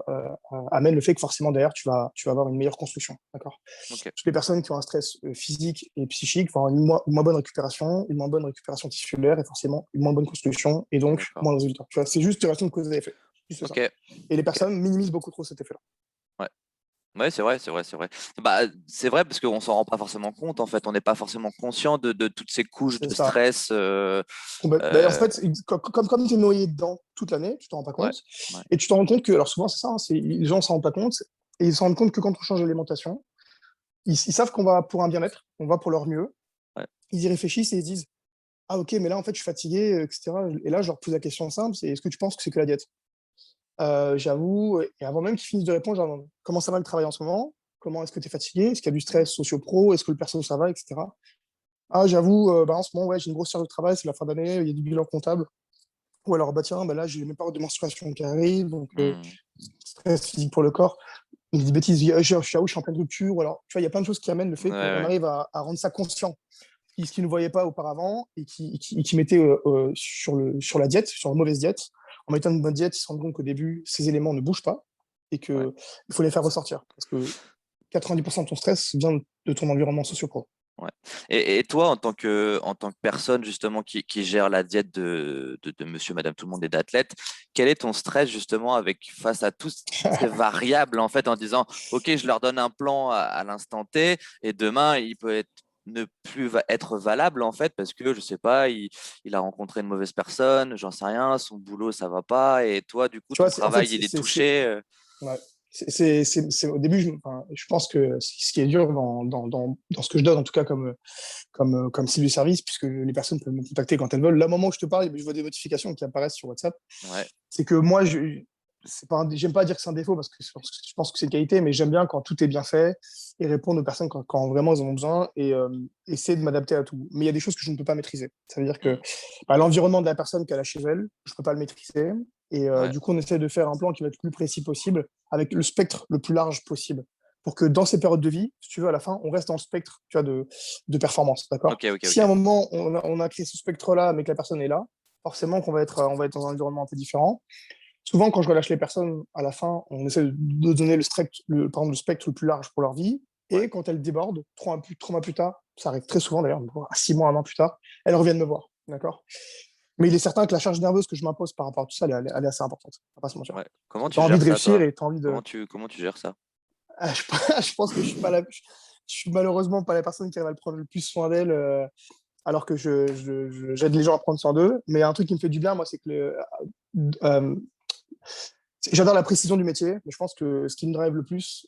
amène le fait que forcément derrière tu vas avoir une meilleure construction. D'accord. ok, Toutes les personnes qui ont un stress physique et psychique vont avoir une moins bonne récupération tissulaire et forcément une moins bonne construction et donc d'accord, moins de résultats. Tu vois, c'est juste une relation de cause et effet. Juste ok, ça. Et les ok, personnes minimisent beaucoup trop cet effet-là. ouais. Ouais, c'est vrai, c'est vrai, c'est vrai. Bah, c'est vrai parce qu'on s'en rend pas forcément compte, en fait. On n'est pas forcément conscient de toutes ces couches C'est de ça. stress. Ben, en Euh, fait, comme tu es noyé dedans toute l'année, tu t'en rends pas ouais, compte. ouais, Et tu te rends compte que, alors souvent, c'est ça, hein, les gens ne s'en rendent pas compte. Et ils se rendent compte que quand on change d'alimentation, ils savent qu'on va pour un bien-être, on va pour leur mieux. ouais, Ils y réfléchissent et ils se disent, ah ok, mais là, en fait, je suis fatigué, etc. Et là, je leur pose la question simple, c'est est-ce que tu penses que c'est que la diète? J'avoue, et avant même qu'ils finissent de répondre, je leur demande, comment ça va le travail en ce moment? Comment est-ce que tu es fatigué? Est-ce qu'il y a du mm, stress socio-pro? Est-ce que le perso, ça va, etc. Ah, j'avoue, bah, en ce moment, ouais, j'ai une grosse charge de travail, c'est la fin d'année, il y a du bilan comptable. Ou alors, bah tiens, bah là, j'ai mes périodes de menstruation qui arrivent, donc Hmm. stress physique pour le corps. Il me dit des bêtises, je suis en pleine rupture. Ou alors, tu vois, il y a plein de choses qui amènent le Ouais, fait qu'on ouais. arrive à rendre ça conscient, ce qu'il ne voyait pas auparavant et qui mettait sur la diète, sur la mauvaise diète. En mettant une bonne diète, ils se rendent compte qu'au début, ces éléments ne bougent pas et Ouais. qu'il faut les faire ressortir. Parce que 90% de ton stress vient de ton environnement socio-pro. Ouais. Et toi, en tant que personne justement qui gère la diète de monsieur, madame, tout le monde et d'athlètes, quel est ton stress justement avec face à toutes ces variables en fait en disant, OK, je leur donne un plan à l'instant T et demain il peut être ne plus être valable en fait parce que je sais pas, il a rencontré une mauvaise personne, j'en sais rien, son boulot ça va pas et toi du coup Tu ton vois, en fait, travail il est touché. ouais. Au début, enfin, je pense que ce qui est dur dans ce que je donne, en tout cas comme cible de service, puisque les personnes peuvent me contacter quand elles veulent. Là, au moment où je te parle, je vois des notifications qui apparaissent sur WhatsApp. Ouais, C'est que moi, c'est pas j'aime pas dire que c'est un défaut parce que je pense que c'est une qualité, mais j'aime bien quand tout est bien fait et répondre aux personnes quand vraiment ils en ont besoin et essayer de m'adapter à tout. Mais il y a des choses que je ne peux pas maîtriser. Ça veut dire que hmm, bah, l'environnement de la personne qu'elle a chez elle, je ne peux pas le maîtriser. Et ouais, du coup, on essaie de faire un plan qui va être le plus précis possible, avec le spectre le plus large possible, pour que dans ces périodes de vie, si tu veux, à la fin, on reste dans le spectre, tu vois, de performance. D'accord. ok, ok, Si à un ok, moment, on a créé ce spectre-là, mais que la personne est là, forcément qu'on va être dans un environnement un peu différent. Souvent, quand je relâche les personnes, à la fin, on essaie de donner par exemple, le spectre le plus large pour leur vie. ouais, Et quand elles débordent, 3 mois plus tard, ça arrive très souvent d'ailleurs, 6 mois, un an plus tard, elles reviennent me voir. D'accord. Mais il est certain que la charge nerveuse que je m'impose par rapport à tout ça, elle est assez importante. On va pas se mentir. ouais. Parce Comment que tu tu as envie gères de ça réussir toi? et tu as envie de. Comment tu gères ça? Ah, je pense que je suis malheureusement pas la personne qui va le prendre le plus soin d'elle, alors que j'aide les gens à prendre soin d'eux. Mais un truc qui me fait du bien, moi, c'est que euh, j'adore la précision du métier, mais je pense que ce qui me drive le plus,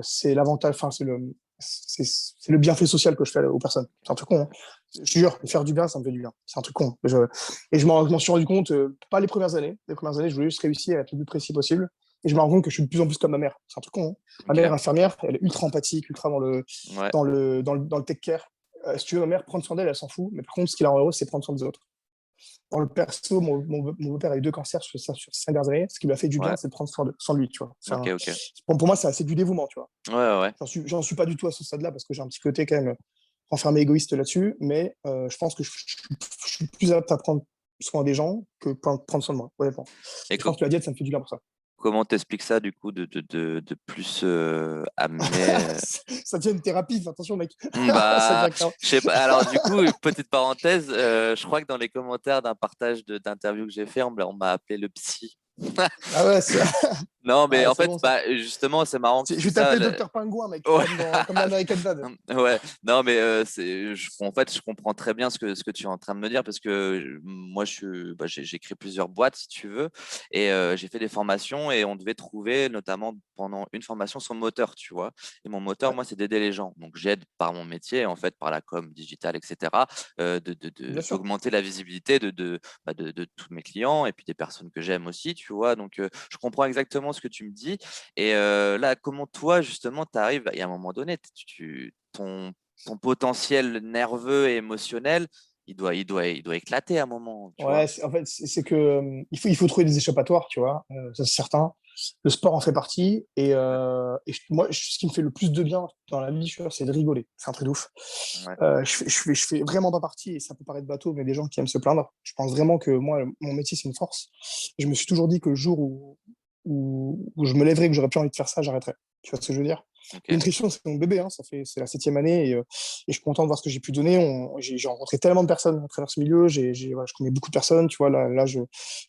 c'est l'avantage, enfin, c'est le bienfait social que je fais aux personnes. C'est un truc con, hein. Je te jure, faire du bien, ça me fait du bien. C'est un truc con. Et je m'en suis rendu compte, pas les premières années. Les premières années, je voulais juste réussir à être le plus précis possible. Et je me rends compte que je suis de plus en plus comme ma mère. C'est un truc con, hein. Ma Ok, mère infirmière, elle est ultra empathique, ultra ouais, dans le tech care. Si tu veux, ma mère, prendre soin d'elle, elle s'en fout. Mais par contre, ce qui la rend heureuse, c'est prendre soin des autres. Dans le perso, mon beau-père a eu 2 cancers sur 5 dernières années. Ce qui lui a fait du bien, ouais, c'est de prendre soin de lui, tu vois. ok, ok. Pour moi, c'est du dévouement, tu vois. Ouais, ouais, ouais. J'en suis pas du tout à ce stade-là parce que j'ai un petit côté quand même renfermé égoïste là-dessus, mais je pense que je suis plus apte à prendre soin des gens que prendre soin de moi, honnêtement. Et Et je pense que la diète, ça me fait du bien pour ça. comment t'expliques ça du coup de plus amener Ça devient une thérapie, fais attention, mec. Ça Bah, devient clair. je sais pas. Alors du coup, une petite parenthèse, je crois que dans les commentaires d'un partage d'interview que j'ai fait, on m'a appelé le psy. Ah ouais, Non, mais ah, en c'est fait, bon ça. bah, justement, c'est marrant que tu Je dis vais ça. t'appeler Docteur Pingouin, mec, Ouais. comme dans American Dad. Ouais, non, mais en fait, je comprends très bien ce que tu es en train de me dire parce que moi, j'ai créé plusieurs boîtes, si tu veux, et j'ai fait des formations et on devait trouver, notamment pendant une formation, son moteur, tu vois. Et mon moteur, Ouais, moi, c'est d'aider les gens. Donc, j'aide par mon métier, en fait, par la com digitale, etc., bien sûr. d'augmenter la visibilité de tous mes clients et puis des personnes que j'aime aussi, tu vois. Donc, je comprends exactement ce que tu me dis. Et là, comment toi, justement, tu arrives, il y a un moment donné, ton potentiel nerveux et émotionnel, il doit éclater à un moment, tu vois. Ouais, en fait, c'est que il faut trouver des échappatoires, tu vois, ça c'est certain. Le sport en fait partie. Ouais, Moi, ce qui me fait le plus de bien dans la vie, je suis sûr, c'est de rigoler. C'est un truc de ouf. ouais, Je fais vraiment pas partie, et ça peut paraître bateau, mais des gens qui aiment se plaindre. Je pense vraiment que moi, mon métier, c'est une force. Et je me suis toujours dit que le jour où je me lèverais, que j'aurais plus envie de faire ça, j'arrêterais. Tu vois ce que je veux dire? ok, Le nutrition, c'est mon bébé, hein, c'est la 7e année et je suis content de voir ce que j'ai pu donner. J'ai rencontré tellement de personnes à travers ce milieu, voilà, je connais beaucoup de personnes, tu vois, là je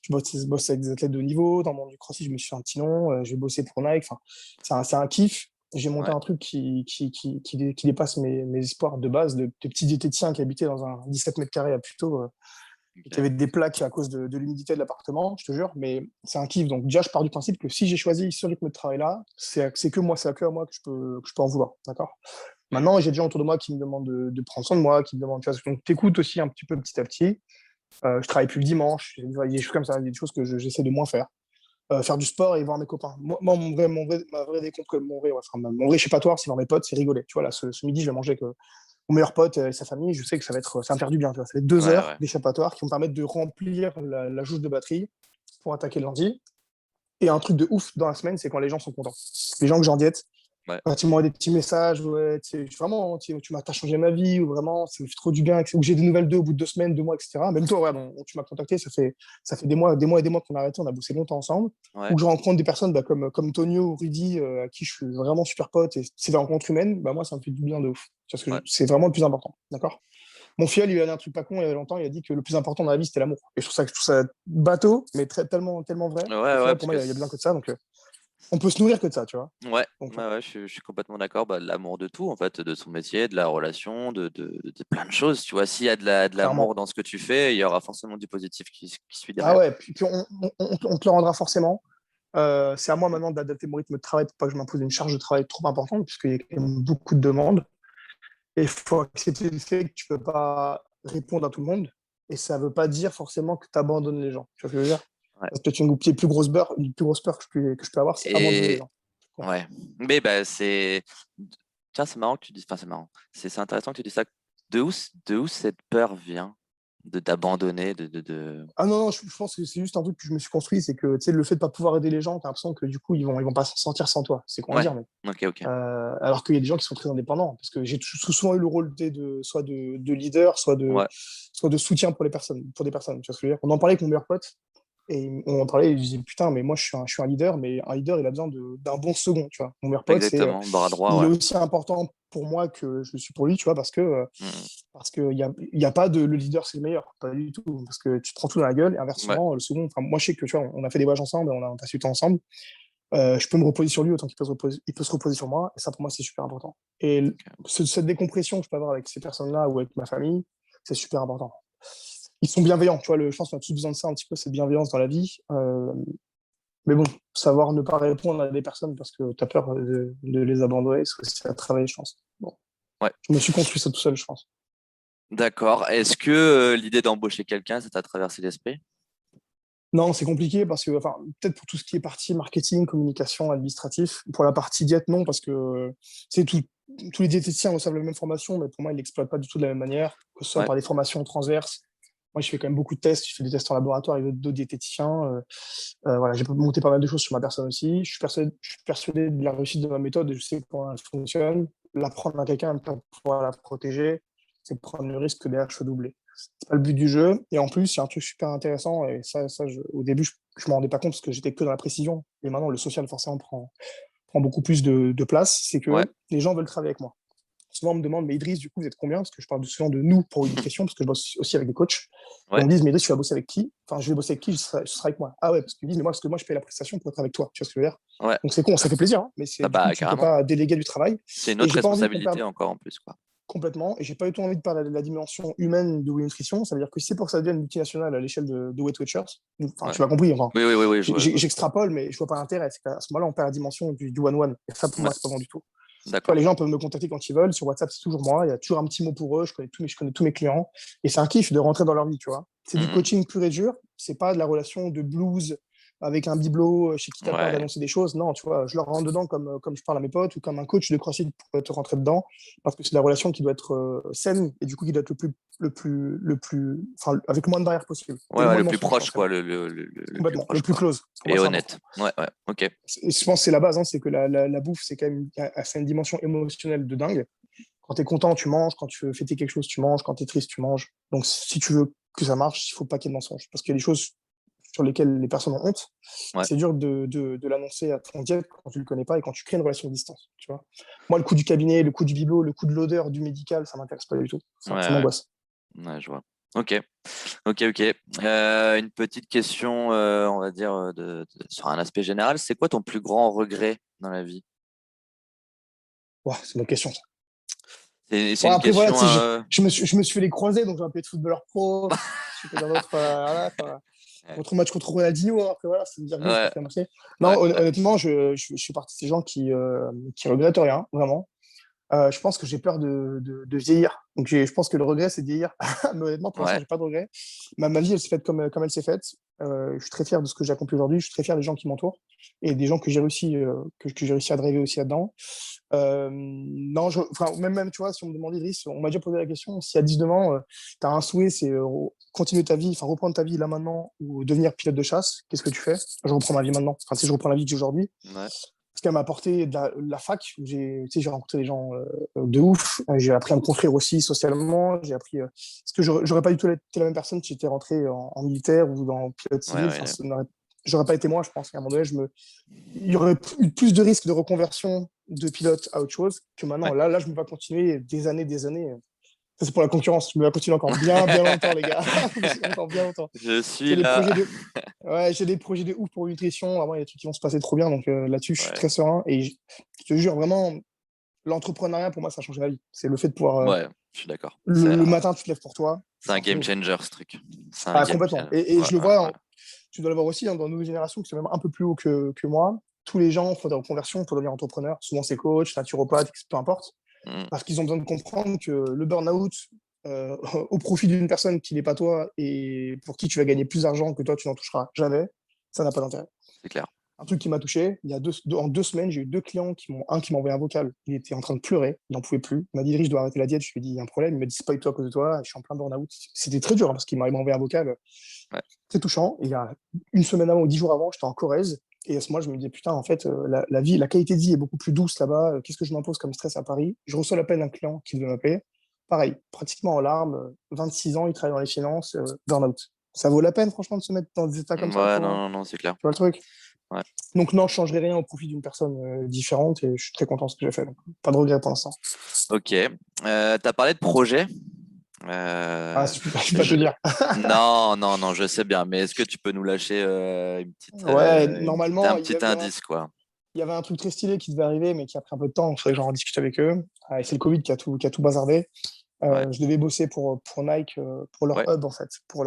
bosse avec des athlètes de haut niveau, dans le monde du crossfit, je me suis fait un petit nom, j'ai bossé pour Nike, enfin, c'est un kiff. J'ai monté ouais, un truc qui dépasse mes espoirs de base, de petits diététiciens qui habitaient dans un 17 mètres carrés à Puteaux, et qui ok, avait des plaques à cause de l'humidité de l'appartement, je te jure, mais c'est un kiff. Donc déjà, je pars du principe que si j'ai choisi ce rythme de travail-là, c'est que moi, c'est que à moi que je peux en vouloir, d'accord? ok, Maintenant, j'ai des gens autour de moi qui me demandent de prendre soin de moi, qui me demandent, tu vois, donc t'écoutes aussi un petit peu petit à petit. Je travaille plus le dimanche, il y a des choses comme ça, il y a des choses que j'essaie de moins faire. Faire du sport et voir mes copains. Moi ma vraie décompte, mon vrai échappatoire, c'est voir mes potes, c'est rigoler. Tu vois, là, ce midi, je vais manger avec mon meilleur pote et sa famille, je sais que ça va me faire du bien. Tu vois. Ça va être deux Ouais, heures ouais. d'échappatoire qui vont me permettre de remplir la jauge de batterie pour attaquer le lundi. Et un truc de ouf dans la semaine, c'est quand les gens sont contents. Les gens que j'ai en diète, Ouais. quand ils m'envoient des petits messages, ouais, vraiment, t'as changé ma vie, ou vraiment, ça me fait trop du bien, ou j'ai des nouvelles d'eux au bout de 2 semaines, 2 mois, etc. Même toi, ouais, bon, tu m'as contacté, ça fait des mois qu'on a arrêté, on a bossé longtemps ensemble. Ou Ouais. que je rencontre des personnes comme Tonio ou Rudy, à qui je suis vraiment super pote, et c'est des rencontres humaines, bah, moi, ça me fait du bien de ouf. Parce que Ouais. c'est vraiment le plus important, d'accord? Mon fiel, il a dit un truc pas con il y a longtemps, il a dit que le plus important dans la vie, c'était l'amour. Et je trouve ça bateau, mais tellement, tellement vrai. Ouais, Au ouais, final, parce pour moi, que il y a besoin que de ça, donc on peut se nourrir que de ça, tu vois. ouais, Donc, ouais, ouais, je suis complètement d'accord. Bah, l'amour de tout, en fait, de son métier, de la relation, de plein de choses. Tu vois, s'il y a de l'amour clairement. dans ce que tu fais, il y aura forcément du positif qui suit Ah derrière. ouais, puis on te le rendra forcément. C'est à moi maintenant d'adapter mon rythme de travail pour pas que je m'impose une charge de travail trop importante, puisqu'il y a quand même beaucoup de demandes. Et il faut accepter le fait que tu peux pas répondre à tout le monde. Et ça veut pas dire forcément que tu abandonnes les gens. Tu vois ce que je veux dire? Ouais. C'est peut-être une plus grosse peur que je peux avoir, c'est abandonner les Et gens. Bon. ouais, mais bah, tiens, c'est marrant que tu dises, enfin, c'est marrant. C'est intéressant que tu dises ça. De où cette peur vient de t'abandonner, Ah non, non, je pense que c'est juste un truc que je me suis construit, c'est que tu sais, le fait de pas pouvoir aider les gens, tu as l'impression que du coup, ils vont pas s'en sortir sans toi. C'est con à Ouais, dire, mais ok, ok. alors qu'il y a des gens qui sont très indépendants. Parce que j'ai souvent eu le rôle soit de leader, Ouais. soit de soutien pour pour des personnes. Tu vois ce que je veux dire? On en parlait avec mon meilleur pote, et on en parlait, et je disais, putain, mais moi, je suis un leader, mais un leader, il a besoin d'un bon second, tu vois. Mon meilleur pote, Exactement, bras droit, il est ouais. aussi important pour moi que je le suis pour lui, tu vois, Mm. parce qu'il y a pas de le leader, c'est le meilleur, pas du tout. Parce que tu te prends tout dans la gueule, et Ouais, inversement, le second, enfin, moi, je sais que, tu vois, on a fait des voyages ensemble, on a passé du temps ensemble. Je peux me reposer sur lui autant il peut se reposer sur moi. Et ça, pour moi, c'est super important. Et ok. cette décompression que je peux avoir avec ces personnes-là ou avec ma famille, c'est super important. Ils sont bienveillants, tu vois, je pense qu'on a tous besoin de ça un petit peu, cette bienveillance dans la vie. Mais bon, savoir ne pas répondre à des personnes parce que tu as peur de les abandonner, c'est aussi à travailler, je pense. Bon, Ouais. je me suis construit ça tout seul, je pense. D'accord. Est-ce que l'idée d'embaucher quelqu'un, ça t'a traversé l'esprit? Non, c'est compliqué parce que, enfin, peut-être pour tout ce qui est partie marketing, communication, administratif. Pour la partie diète, non, parce que c'est tous les diététiciens reçoivent la même formation, mais pour moi, ils l'exploitent pas du tout de la même manière, que ce soit Ouais. par des formations transverses. Moi, je fais quand même beaucoup de tests. Je fais des tests en laboratoire avec d'autres diététiciens. Voilà, j'ai monté pas mal de choses sur ma personne aussi. Je suis persuadé de la réussite de ma méthode et je sais comment elle fonctionne. L'apprendre à quelqu'un, ne pas pouvoir la protéger, c'est prendre le risque que derrière je sois doublé. C'est pas le but du jeu. Et en plus, il y a un truc super intéressant. Et au début, je m'en rendais pas compte parce que j'étais que dans la précision. Et maintenant, le social, forcément, prend beaucoup plus de place. C'est Ouais. que les gens veulent travailler avec moi. Souvent, on me demande, mais Idriss, du coup, vous êtes combien? Parce que je parle souvent de nous pour une question, parce que je bosse aussi avec des coachs. Et Ouais. on me dit, mais Idriss, tu vas bosser avec qui? Enfin, je vais bosser avec qui? Ce sera avec moi. Ah ouais, parce qu'ils disent, mais moi, parce que moi, je paye la prestation pour être avec toi. Tu vois ce que je veux dire? Ouais. Donc c'est con, ça fait plaisir, hein, mais Ah du coup, bah, tu ne peux carrément. pas déléguer du travail. C'est une Et autre j'ai pas envie qu'on responsabilité perde encore en plus, quoi. complètement. Et j'ai pas du tout envie de perdre la dimension humaine de Win Nutrition. Ça veut dire que si c'est pour que ça devienne multinational à l'échelle de Weight Watchers, enfin, Ouais. tu m'as compris, enfin, Oui, oui, oui, oui, je vois. j'extrapole, mais je vois pas l'intérêt. C'est qu'à ce moment-là, on perd la dimension du one-one. Et ça, pour Ouais. moi, c'est pas bon du tout. Tu vois, D'accord. les gens peuvent me contacter quand ils veulent. Sur WhatsApp, c'est toujours moi. Il y a toujours un petit mot pour eux. Je connais tous mes clients. Et c'est un kiff de rentrer dans leur vie, tu vois. C'est du Mhm. coaching pur et dur. C'est pas de la relation de blues avec un bibelot chez qui t'as peur Ouais. d'annoncer des choses. Non, tu vois, je leur rentre dedans comme je parle à mes potes ou comme un coach de CrossFit pourrait te rentrer dedans parce que c'est la relation qui doit être saine et du coup qui doit être enfin, avec le moins de barrières possible et Ouais, le ouais, moins de le plus mensonges proche, quoi. forcément. Le plus Complètement. Le proche, plus quoi. close. Pour moi, Et c'est honnête. important. Ouais, ouais. Ok. Et je pense que c'est la base, hein, c'est que la bouffe, c'est quand même ça a une dimension émotionnelle de dingue. Quand tu es content, tu manges. Quand tu veux fêter quelque chose, tu manges. Quand tu es triste, tu manges. Donc, si tu veux que ça marche, il faut pas qu'il y ait de mensonges. Parce qu'il y a des choses sur lesquelles les personnes ont honte. Ouais. C'est dur de l'annoncer à ton diète quand tu le connais pas et quand tu crées une relation de distance. Tu vois. Moi, le coup du cabinet, le coup du bibelot, le coup de l'odeur, du médical, ça m'intéresse pas du tout. Ouais, Ça ouais. m'angoisse. Ouais, je vois. Ok. Ok, ok. Une petite question, on va dire, sur un aspect général. C'est quoi ton plus grand regret dans la vie? Ouais, c'est une autre question, ça. C'est Bon, une après, voilà, question. je me suis fait les croisés, donc j'ai un peu de footballeur pro. Je sais pas d'un autre. Voilà, quoi. Ouais, Contre match contre Ronaldinho, après voilà, c'est une virgule, je ouais, pense qu'il a marqué. Non, ouais, ouais. honnêtement, je suis partie de ces gens qui regrettent rien, vraiment. Je pense que j'ai peur de vieillir. Donc je pense que le regret, c'est de vieillir. Mais honnêtement, pour l'instant, Ouais. j'ai pas de regret. Ma vie, elle s'est faite comme elle s'est faite. Je suis très fier de ce que j'ai accompli aujourd'hui. Je suis très fier des gens qui m'entourent et des gens que j'ai réussi, que j'ai réussi à driver aussi là-dedans. Non, même, tu vois, si on me demandait, Idriss, on m'a déjà posé la question, si à 19 ans, tu as un souhait, c'est continuer ta vie, enfin reprendre ta vie là maintenant ou devenir pilote de chasse, qu'est-ce que tu fais? Je reprends ma vie maintenant. Enfin, si je reprends la vie d'aujourd'hui, Ouais, parce qu'elle m'a apporté de la fac, où j'ai rencontré des gens de ouf, j'ai appris à me construire aussi socialement, j'ai appris, parce que j'aurais pas du tout été la même personne si j'étais rentré en militaire ou dans pilote ouais, civil, enfin, ouais. j'aurais pas été moi, je pense, qu'à un moment donné, il y aurait eu plus de risques de reconversion de pilote à autre chose que maintenant. Ouais. Là, je me vais continuer des années, des années. Ça, c'est pour la concurrence. Je me vais continuer encore bien, bien longtemps, les gars. Encore bien longtemps. Je J'ai suis des là. projets de, ouais, j'ai des projets de ouf pour la nutrition. Vraiment, il y a des trucs qui vont se passer trop bien. Donc là-dessus, je suis Ouais, très serein. Et je te jure, vraiment, l'entrepreneuriat, pour moi, ça a changé la vie. C'est le fait de pouvoir. ouais, je suis d'accord. Le matin, tu te lèves pour toi. C'est C'est un un truc de game ouf. changer, ce truc. C'est un Ah, game complètement. changer. Et Ouais, je le ouais, vois, ouais. tu dois le voir aussi dans nos générations, qui sont même un peu plus haut que moi. Tous les gens font des reconversions pour devenir entrepreneur. Souvent, c'est coach, naturopathe, peu importe. Mm. Parce qu'ils ont besoin de comprendre que le burn-out, euh, au profit d'une personne qui n'est pas toi et pour qui tu vas gagner plus d'argent que toi, tu n'en toucheras jamais, ça n'a pas d'intérêt. C'est clair. Un truc qui m'a touché, il y a en 2 semaines, j'ai eu 2 clients un qui m'a envoyé un vocal. Il était en train de pleurer, il n'en pouvait plus. Il m'a dit, je dois arrêter la diète. Je lui ai dit, il y a un problème. Il m'a dit, c'est pas du tout à cause de toi, je suis en plein burn-out. C'était très dur hein, parce qu'il m'a envoyé un vocal Ouais, très touchant. Et il y a une semaine avant ou 10 jours avant, j'étais en Corrèze. Et à ce moment, je me disais, putain, en fait, la vie, la qualité de vie est beaucoup plus douce là-bas. Qu'est-ce que je m'impose comme stress à Paris? Je reçois l'appel d'un client qui devait m'appeler. Pareil, pratiquement en larmes, 26 ans, il travaille dans les finances, burn-out. Ça vaut la peine, franchement, de se mettre dans des états comme ça ouais, pour. non, non, non, c'est clair. Tu vois le truc? Ouais. Donc, non, je ne changerai rien au profit d'une personne différente et je suis très content de ce que j'ai fait. Donc, pas de regret pour l'instant. Ok. Tu as parlé de projet. Ah, Euh, je peux pas te je- dire. Non, non, non, je sais bien. Mais est-ce que tu peux nous lâcher Ouais, un normalement, petit indice, quoi? il y avait un truc très stylé qui devait arriver, mais qui a pris un peu de temps. Il fallait que j'en rediscute avec eux. Et c'est le Covid qui a tout bazardé. Ouais, Je devais bosser pour Nike, pour leur ouais, hub, en fait, pour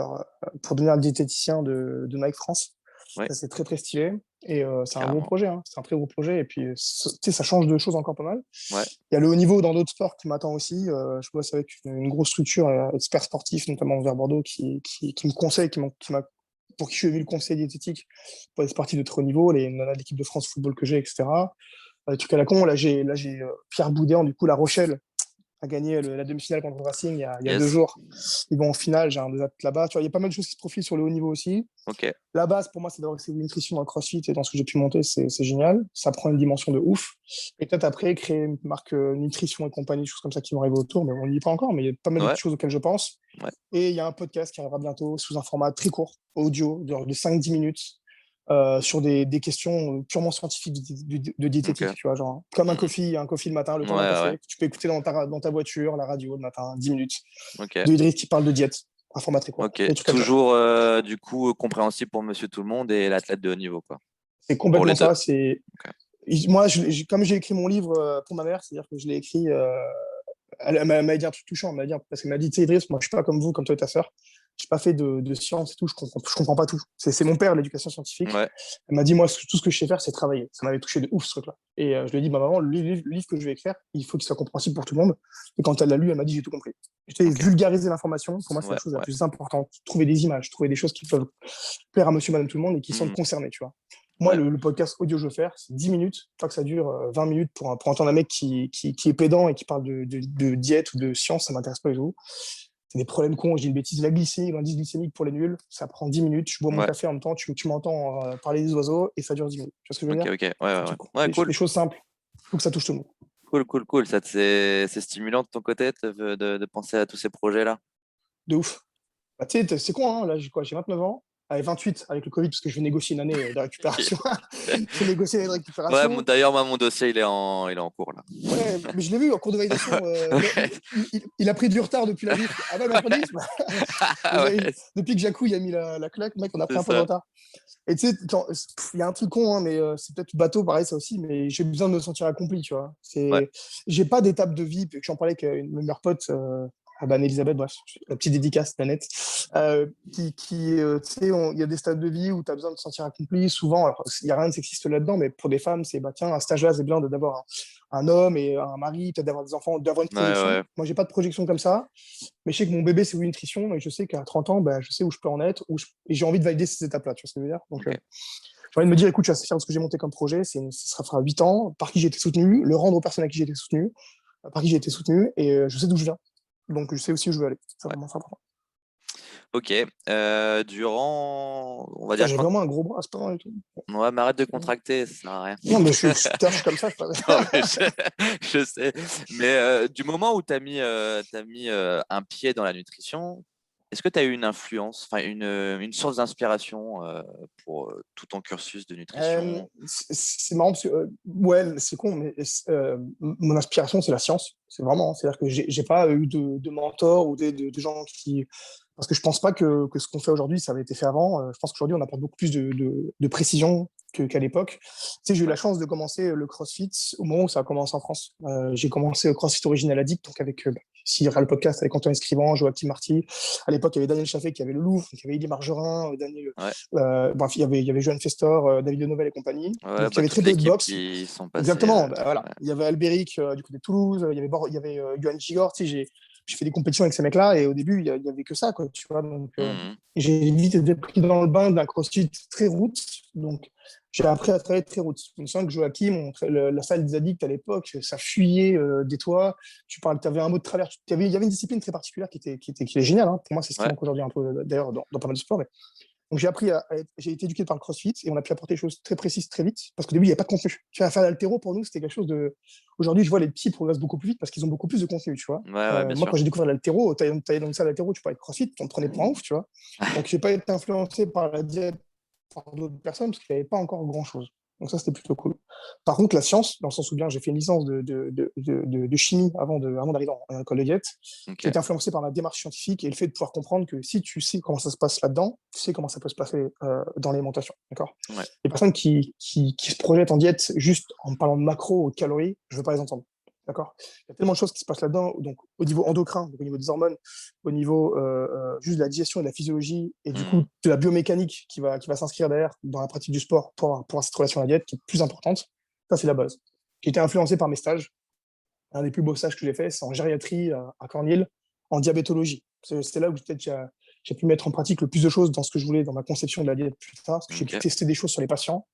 devenir le diététicien de Nike France. ouais. Ça, c'est très, très stylé. Et c'est un gros Carrément. projet, hein. C'est un très gros projet. Et puis, tu sais, ça change de choses encore pas mal. Ouais, Il y a le haut niveau dans d'autres sports qui m'attend aussi. Je bosse avec une grosse structure, expert sportif, notamment vers Bordeaux, qui me conseille, pour qui je suis venu le conseil diététique pour les sportifs de très haut niveau, les nanas de l'équipe de France football que j'ai, etc. Des trucs à la con. Là, j'ai Pierre Boudéan, du coup, La Rochelle, a gagné la demi-finale contre le Racing il y a deux yes. jours. Ils vont en finale, j'ai un des athlètes là-bas. Tu vois, il y a pas mal de choses qui se profilent sur le haut niveau aussi. Ok. La base, pour moi, c'est d'avoir accès à une nutrition dans le CrossFit et dans ce que j'ai pu monter, c'est génial. Ça prend une dimension de ouf. Et peut-être après, créer une marque nutrition et compagnie, des choses comme ça qui vont arriver autour, mais on n'y est pas encore, mais il y a pas mal de Ouais, petites choses auxquelles je pense. ouais. Et il y a un podcast qui arrivera bientôt sous un format très court, audio, de 5-10 minutes, sur des questions purement scientifiques de Ok. diététique, tu vois, genre, comme Mm, un coffee le matin, le mm. temps d'un Ouais, ouais. café, que tu peux écouter dans ta voiture, la radio le matin, 10 minutes, Ok. de Idriss qui parle de diète, un format très court, Ok. des trucs comme ça. Toujours, du coup, compréhensible pour monsieur tout le monde et l'athlète de haut niveau, quoi. C'est Pour complètement les deux. ça. Ok. Moi, comme j'ai écrit mon livre pour ma mère, c'est-à-dire que je l'ai écrit, elle m'a dit un truc touchant, parce qu'elle m'a dit, tu sais, Idriss, moi, je suis pas comme vous, comme toi et ta sœur. Je n'ai pas fait de sciences et tout, je comprends pas tout. C'est mon père, l'éducation scientifique. Ouais, Elle m'a dit, moi, tout ce que je sais faire, c'est travailler. Ça m'avait touché de ouf, ce truc-là. Et je lui ai dit, bah, maman, le livre que je vais écrire, il faut qu'il soit compréhensible pour tout le monde. Et quand elle l'a lu, elle m'a dit, j'ai tout compris. ok. Vulgariser l'information, pour moi, c'est la Ouais, chose la ouais. plus importante. Trouver des images, trouver des choses qui peuvent plaire à monsieur, madame, tout le monde et qui sont Mm, concernés, tu vois. Moi, ouais, le podcast audio que je veux faire, c'est 10 minutes, pas que ça dure 20 minutes pour entendre un mec qui est pédant et qui parle de diète ou de science, ça m'intéresse pas du tout. C'est des problèmes cons, je dis une bêtise, la glycémie, l'indice glycémique pour les nuls, ça prend 10 minutes, je bois mon ouais. café en même temps, tu m'entends parler des oiseaux et ça dure 10 minutes. Tu vois ce que je veux Ok, dire? ok. Ouais, ouais, Des ouais. trucs, Ouais, des cool. choses simples, il faut que ça touche tout le monde. Cool, cool, cool. Ça, c'est stimulant de ton côté de penser à tous ces projets-là. De ouf. Bah, tu sais, c'est con, hein, là, j'ai 29 ans, avec 28 avec le Covid, parce que je vais négocier une année de récupération. Ok. Je vais négocier une année de Ouais, récupération. d'ailleurs, moi, mon dossier, il est en cours, là. Ouais, mais je l'ai vu en cours de validation. Ouais. Il a pris du retard depuis la bif. Ah ouais, mercredi. Ouais, Depuis que Jacou il a mis la claque, mec, on a pris c'est un peu de ça. retard. Et tu sais, il y a un truc con, hein, mais c'est peut-être bateau, pareil, ça aussi, mais j'ai besoin de me sentir accompli, tu vois. Ouais, J'ai pas d'étape de vie, puis que j'en parlais avec une de mes meilleures potes, Anne-Elisabeth, bref, la petite dédicace, Nanette, tu sais, il y a des stades de vie où tu as besoin de te sentir accompli. Souvent, alors, il n'y a rien de sexiste là-dedans, mais pour des femmes, c'est, bah, tiens, un stage là, c'est bien d'avoir un homme et un mari, peut-être d'avoir des enfants, d'avoir une Ouais, projection. ouais. Moi, j'ai pas de projection comme ça, mais je sais que mon bébé, c'est Wii Nutrition, et je sais qu'à 30 ans, bah, je sais où je peux en être, et j'ai envie de valider ces étapes-là, tu vois ce que je veux dire? Donc, Ok. j'ai envie de me dire, écoute, je suis assez fier de ce que j'ai monté comme projet, ça fera 8 ans, par qui j'ai été soutenu, le rendre aux personnes à qui j'ai été soutenu, par qui j'ai été soutenu, et je sais d'où je viens. Donc, je sais aussi où je veux aller. C'est Ouais. vraiment ça. Ok. Durant, on va Putain, dire j'ai quand. vraiment un gros bras, c'est pas mal et tout. Ouais, mais arrête de contracter, ça sert à rien. Non, mais putain, je suis comme ça. Non, mais je sais. Mais du moment où tu as mis un pied dans la nutrition, est-ce que tu as eu une influence, enfin une source d'inspiration pour tout ton cursus de nutrition? C'est marrant parce que, ouais, c'est con, mais mon inspiration, c'est la science. C'est vraiment, c'est-à-dire que j'ai pas eu de mentor ou de gens qui. Parce que je pense pas que ce qu'on fait aujourd'hui, ça avait été fait avant. Je pense qu'aujourd'hui, on apporte beaucoup plus de précision qu'à l'époque. Tu sais, j'ai eu Ouais, la chance de commencer le CrossFit au moment où ça a commencé en France. J'ai commencé au CrossFit Original Addict, donc avec, s'il y aura le podcast avec Antoine Escrivant, Joachim Marty. À l'époque, il y avait Daniel Chaffé qui avait le Louvre, il y avait Élie Margerin, Daniel, ouais, bref, il y avait Johan Festor, David Denevel et compagnie. ouais, Donc, il y bah, avait très toute peu de l'équipe boxe. qui sont passés. Exactement. Bah, voilà. Ouais. Il y avait Albéric du côté de Toulouse, il y avait Johan Gigord. Tu sais, j'ai fait des compétitions avec ces mecs-là et au début, il y avait que ça, quoi, tu vois. Donc, Mhm. j'ai vite été pris dans le bain d'un crossfit très route. Donc, j'ai appris à travailler très route. Je me souviens que Joachim, la salle des addicts à l'époque, ça fuyait des toits. Tu avais un mot de travers. Il y avait une discipline très particulière qui est géniale, hein. Pour moi, c'est ce qui Ouais, manque aujourd'hui un peu, d'ailleurs, dans pas mal de sports. Donc j'ai été éduqué par le CrossFit et on a pu apporter des choses très précises très vite parce qu'au début il n'y avait pas de contenu. Tu vas faire l'altéro pour nous, c'était quelque chose de. Aujourd'hui, je vois les petits progressent beaucoup plus vite parce qu'ils ont beaucoup plus de contenu, tu vois. ouais, ouais, bien Moi, sûr. quand j'ai découvert l'altéro, t'allais dans une salle d'altéro, tu parlais de CrossFit, on te prenait pour un ouf, tu vois. Donc j'ai pas été influencé par la diète par d'autres personnes parce qu'il n'y avait pas encore grand-chose. Donc ça, c'était plutôt cool. Par contre, la science, dans le sens où bien j'ai fait une licence de chimie avant d'arriver en école de diète, Ok. j'ai été influencé par ma démarche scientifique et le fait de pouvoir comprendre que si tu sais comment ça se passe là-dedans, tu sais comment ça peut se passer dans l'alimentation. D'accord. Ouais. Les personnes qui se projettent en diète juste en parlant de macro ou de calories, je ne veux pas les entendre. D'accord. Il y a tellement de choses qui se passent là-dedans, donc au niveau endocrin, donc au niveau des hormones, au niveau juste de la digestion et de la physiologie, et du coup Mhm. de la biomécanique qui va s'inscrire derrière dans la pratique du sport pour avoir cette relation à la diète qui est plus importante. Ça, c'est la base. J'ai été influencé par mes stages. Un des plus beaux stages que j'ai fait, c'est en gériatrie à Cornhill, en diabétologie. C'est là où peut-être j'ai pu mettre en pratique le plus de choses dans ce que je voulais, dans ma conception de la diète plus tard, parce que j'ai pu Ok. tester des choses sur les patients.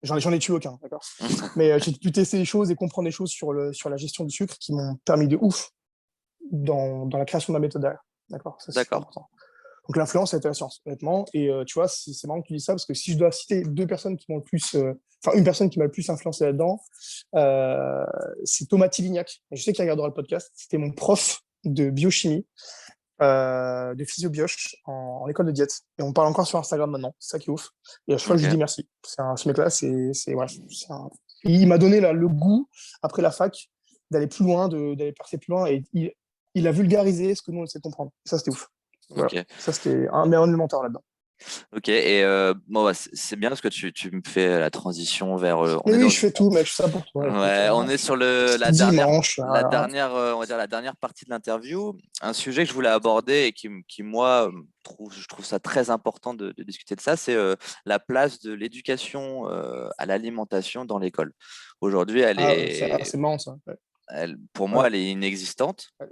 J'en ai tué aucun, d'accord. Mais j'ai pu tester des choses et comprendre des choses sur la gestion du sucre qui m'ont permis de ouf dans la création de ma méthode derrière. D'accord, ça c'est super D'accord. important. Donc l'influence, ça a été la science, honnêtement. Et tu vois, c'est marrant que tu dis ça, parce que si je dois citer deux personnes qui m'ont le plus, enfin une personne qui m'a le plus influencé là-dedans, euh, c'est Thomas Tivignac. Et je sais qu'il regardera le podcast. C'était mon prof de biochimie, de physiobioche en école de diète. Et on parle encore sur Instagram maintenant. C'est ça qui est ouf. Et à chaque fois, je lui Ok. dis merci. Ce mec-là, ouais, il m'a donné là, le goût, après la fac, d'aller plus loin, d'aller percer plus loin. Et il a vulgarisé ce que nous, on essaie de comprendre. Et ça, c'était ouf. Voilà. Ok. Ça, c'était un élémentaire là-dedans. Ok. Et bon, bah, c'est bien parce que tu me fais la transition vers. On Mais est oui, dans. je fais tout, mec. Je fais ça pour toi. Écoute, Ouais, on est sur dimanche, la voilà. dernière, on va dire la dernière partie de l'interview. Un sujet que je voulais aborder et qui moi, je trouve ça très important de discuter de ça, c'est la place de l'éducation à l'alimentation dans l'école. Aujourd'hui, C'est marrant, ça. Ouais. pour moi, Ouais. elle est inexistante. Alors,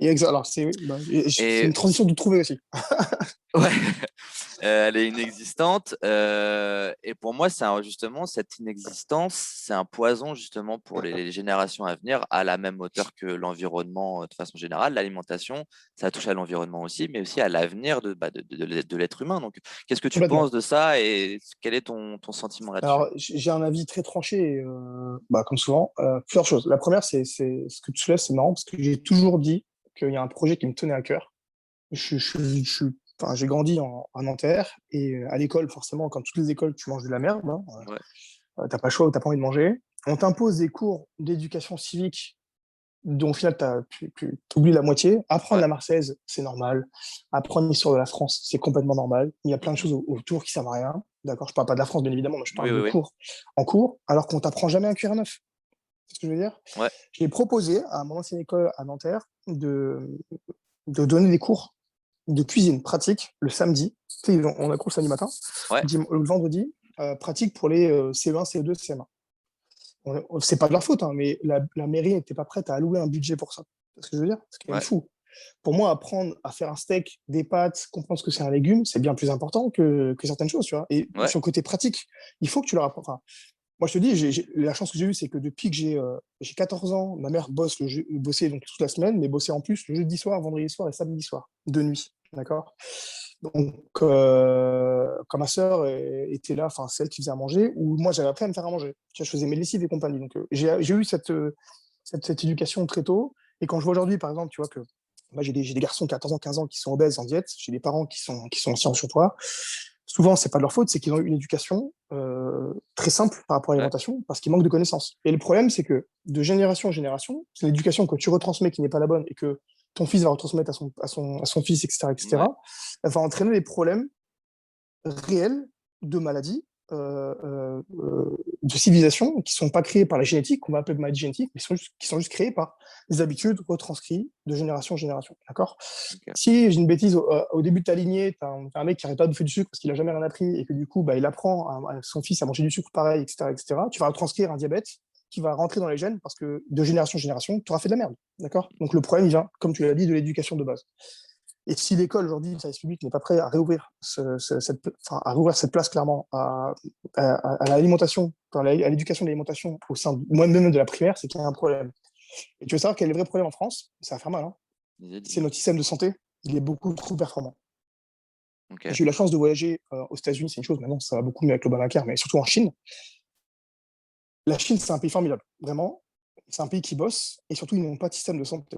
oui, bah, c'est une Et transition de trouver aussi. ouais, elle est inexistante. Et pour moi, justement, cette inexistence, c'est un poison justement pour les générations à venir, à la même hauteur que l'environnement de façon générale. L'alimentation, ça touche à l'environnement aussi, mais aussi à l'avenir de l'être humain. Donc, qu'est-ce que tu penses Complètement. de ça et quel est ton sentiment là-dessus? Alors, j'ai un avis très tranché, bah, comme souvent. Plusieurs choses. La première, c'est ce que tu soulèves, c'est marrant, parce que j'ai toujours dit qu'il y a un projet qui me tenait à cœur. Enfin, j'ai grandi en Nanterre, et à l'école, forcément, comme toutes les écoles, tu manges de la merde, hein. Ouais, T'as pas le choix ou t'as pas envie de manger. On t'impose des cours d'éducation civique dont au final tu oublies la moitié. Apprendre ouais. la Marseillaise, c'est normal. Apprendre l'histoire de la France, c'est complètement normal. Il y a plein de Mhm. choses autour qui servent à rien. D'accord, je parle pas de la France, bien évidemment, mais je Oui, parle oui, de oui. cours en cours, alors qu'on t'apprend jamais à cuire un œuf. C'est ce que je veux dire. Ouais, J'ai proposé à mon ancienne école à Nanterre de donner des cours de cuisine pratique le samedi. Tu sais, on a cours le samedi matin, ouais. le vendredi, pratique pour les CE1, CE2, CM1. c'est pas de leur faute, hein, mais la mairie n'était pas prête à allouer un budget pour ça. C'est ce que je veux dire? C'est quand même Ouais, fou. Pour moi, apprendre à faire un steak, des pâtes, comprendre ce que c'est un légume, c'est bien plus important que certaines choses, tu vois. Et ouais, sur le côté pratique, il faut que tu leur apprennes. Enfin, moi, je te dis, la chance que j'ai eue, c'est que depuis que j'ai 14 ans, ma mère bossait donc toute la semaine, mais bossait en plus le jeudi soir, vendredi soir et samedi soir, de nuit. D'accord? Donc, quand ma sœur était là, enfin, c'est elle qui faisait à manger, ou moi, j'avais appris à me faire à manger. Tu vois, je faisais mes lessives et compagnie. Donc, j'ai eu cette éducation très tôt. Et quand je vois aujourd'hui, par exemple, tu vois que moi, j'ai des garçons de 14 ans, 15 ans qui sont obèses en diète, j'ai des parents qui sont aussi en surpoids. Souvent, c'est pas de leur faute, c'est qu'ils ont eu une éducation très simple par rapport à ouais, l'alimentation, parce qu'ils manquent de connaissances. Et le problème, c'est que de génération en génération, c'est l'éducation que tu retransmets qui n'est pas la bonne et que ton fils va retransmettre à son fils, etc., ouais. etc., elle va entraîner des problèmes réels de maladies, de civilisations qui ne sont pas créées par la génétique, qu'on va appeler maladie génétique, mais qui sont juste créées par des habitudes retranscrites de génération en génération. D'accord? Ok. Si j'ai une bêtise, au début de ta lignée, tu as un mec qui n'arrête pas de bouffer du sucre parce qu'il n'a jamais rien appris et que du coup, bah, il apprend à son fils à manger du sucre pareil, etc., etc., tu vas retranscrire un diabète qui va rentrer dans les gènes parce que de génération en génération, tu auras fait de la merde. D'accord? Donc le problème, il vient, comme tu l'as dit, de l'éducation de base. Et si l'école aujourd'hui, le service public n'est pas prêt à réouvrir, à rouvrir cette place clairement à l'alimentation, à l'éducation de l'alimentation au sein même de la primaire, c'est qu'il y a un problème. Et tu veux savoir quel est le vrai problème en France? Ça va faire mal, hein. Dis-moi, C'est dis-moi. notre système de santé. Il est beaucoup trop performant. Ok. J'ai eu la chance de voyager aux États-Unis, c'est une chose, maintenant ça va beaucoup mieux avec l'Obamacare, mais surtout en Chine. La Chine, c'est un pays formidable, vraiment. C'est un pays qui bosse et surtout, ils n'ont pas de système de santé.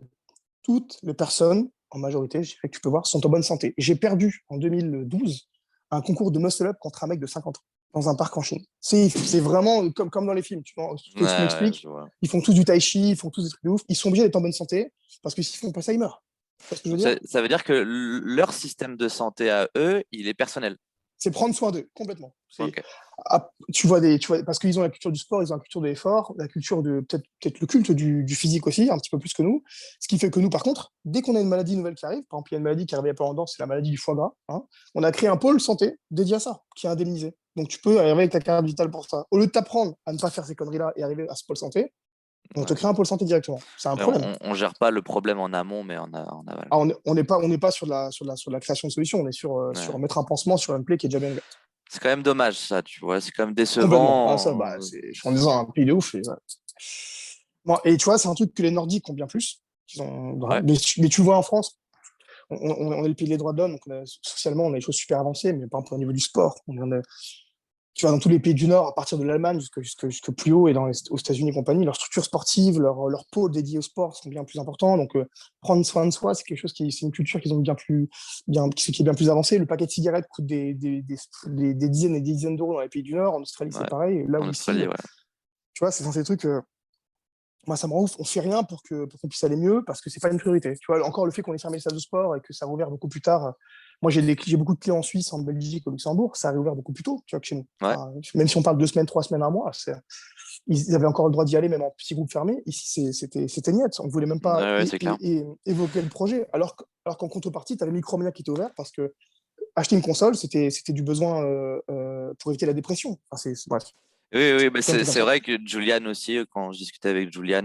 Toutes les personnes, en majorité, je dirais que tu peux voir, sont en bonne santé. J'ai perdu en 2012 un concours de muscle-up contre un mec de 50 ans dans un parc en Chine. C'est vraiment comme dans les films. Ouais, Ce que tu ouais, m'expliques, je vois. ils font tous du tai chi, ils font tous des trucs de ouf. Ils sont obligés d'être en bonne santé parce que s'ils font pas ça, ils meurent. Tu vois ce que je veux Donc, dire? ça veut dire que leur système de santé à eux, il est personnel. C'est prendre soin d'eux, complètement. Ok. Tu vois, parce qu'ils ont la culture du sport, ils ont la culture de l'effort, la culture de peut-être le culte du physique aussi, un petit peu plus que nous. Ce qui fait que nous, par contre, dès qu'on a une maladie nouvelle qui arrive, par exemple, il y a une maladie qui arrive il y a pas longtemps, c'est la maladie du foie gras, hein, on a créé un pôle santé dédié à ça, qui est indemnisé. Donc tu peux arriver avec ta carte vitale pour ça. Au lieu de t'apprendre à ne pas faire ces conneries-là et arriver à ce pôle santé, on te Ouais. crée un pôle santé directement. C'est un Ouais, problème. on gère pas le problème en amont, mais en aval. Ah, on n'est pas sur la création de solutions, on est sur Ouais. mettre un pansement sur une plaie qui est déjà bien ouverte. C'est quand même dommage, ça, tu vois. C'est quand même Complètement. Ah, ça, décevant. bah, je suis en disant un pays de ouf. Et, ouais. Bon, et tu vois, c'est un truc que les Nordiques ont bien plus. Ouais. Mais tu vois, en France, on est le pays des droits de l'homme, donc socialement, on a des choses super avancées, mais par exemple, au niveau du sport, tu vois, dans tous les pays du Nord, à partir de l'Allemagne jusque plus haut et aux États-Unis et compagnie, leurs structures sportives, leurs pôles dédiés au sport sont bien plus importants. Donc, prendre soin de soi, c'est une culture qu'ils ont qui est bien plus avancée. Le paquet de cigarettes coûte des dizaines et des dizaines d'euros dans les pays du Nord. En Australie, c'est Ouais. pareil. Là En où ici, Australie, ouais. tu vois, c'est dans ces trucs. Moi, ça me rend ouf. On fait rien pour qu'on puisse aller mieux parce que c'est pas une priorité. Tu vois, encore le fait qu'on ait fermé les salles de sport et que ça a rouvert beaucoup plus tard. Moi, j'ai beaucoup de clients en Suisse, en Belgique, au Luxembourg. Ça a réouvert beaucoup plus tôt, tu vois, que chez nous. Ouais. Enfin, même si on parle 2 semaines, 3 semaines, un mois, ils avaient encore le droit d'y aller, même en petit groupe fermé. Ici, c'était niet. On voulait même Ouais, pas ouais, c'est clair. évoquer le projet. Alors qu'en contrepartie, tu avais Micromania qui était ouvert parce que acheter une console, c'était du besoin pour éviter la dépression. Enfin, bref, Oui, oui, bah c'est un peu comme c'est ça. vrai que Julian aussi, quand je discutais avec Julian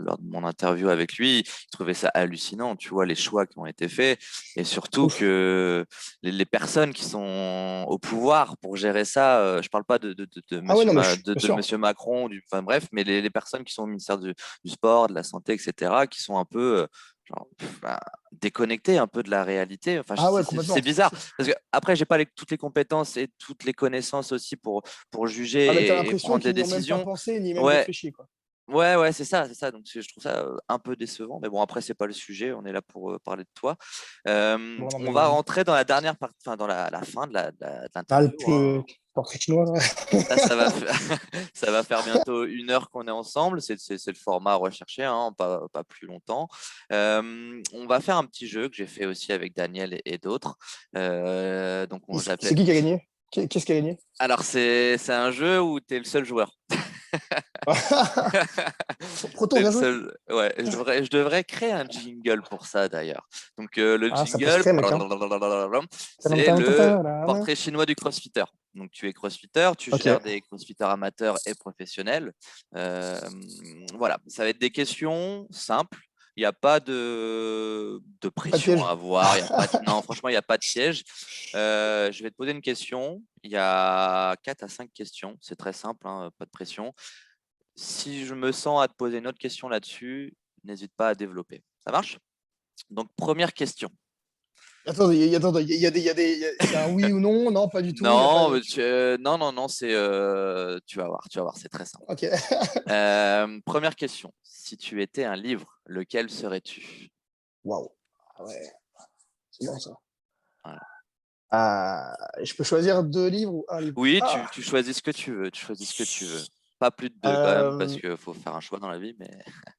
lors de mon interview avec lui, il trouvait ça hallucinant, tu vois, les choix qui ont été faits et surtout Ouf. que les personnes qui sont au pouvoir pour gérer ça, je parle pas de Ah ouais, monsieur, non, mais bien De sûr. monsieur Macron, enfin bref, mais les personnes qui sont au ministère du Sport, de la Santé, etc., qui sont un peu genre, bah, déconnectées un peu de la réalité. Enfin, Ah ouais, c'est complètement. bizarre parce que après, j'ai pas toutes les compétences et toutes les connaissances aussi pour Ah, mais t'as juger et l'impression prendre des qu'ils n'y ont même pas décisions. pensé ni même Ouais, réfléchi, quoi. ouais, ouais, c'est ça, c'est ça. Donc je trouve ça un peu décevant. Mais bon, après, c'est pas le sujet. On est là pour parler de toi. Bon, non, On mais va vas-y. rentrer dans la dernière partie, enfin dans la fin de Alpes, l'interview, hein. portrait chinois, là. Là, ça va, ça va faire bientôt 1 heure qu'on est ensemble. C'est le format recherché, hein, pas plus longtemps. On va faire un petit jeu que j'ai fait aussi avec Daniel et d'autres. Donc, C'est j'appelle. qui a gagné? Qu'est-ce qui a gagné? Alors, c'est un jeu où tu es le seul joueur. Proton, T'es le bien joué. seul. Ouais, je devrais créer un jingle pour ça d'ailleurs. Donc le Ah, ça peut se jingle, créer, mec. Hein. c'est le portrait chinois du crossfitter. Donc tu es crossfitter, tu Ok, gères des crossfitters amateurs et professionnels. Euh, voilà, ça va être des questions simples. Il n'y a pas de pas de pression piège. à avoir. Il y a pas de... Non, franchement, il n'y a pas de piège. Je vais te poser une question. Il y a 4 à 5 questions. C'est très simple, hein, pas de pression. Si je me sens à te poser une autre question là-dessus, n'hésite pas à développer. Ça marche? Donc, première question. Attends, c'est un oui ou non? Non, pas du tout. Il y a pas Non, de... non, non, non, c'est tu vas voir, c'est très simple. Ok. Première question. Si tu étais un livre, lequel serais-tu? Waouh. Ah ouais, c'est bon ça. Voilà. Je peux choisir 2 livres ou un livre? Oui, Ah. tu choisis ce que tu veux. Tu choisis ce que tu veux. Pas plus de deux quand même, parce Euh, qu'il faut faire un choix dans la vie, mais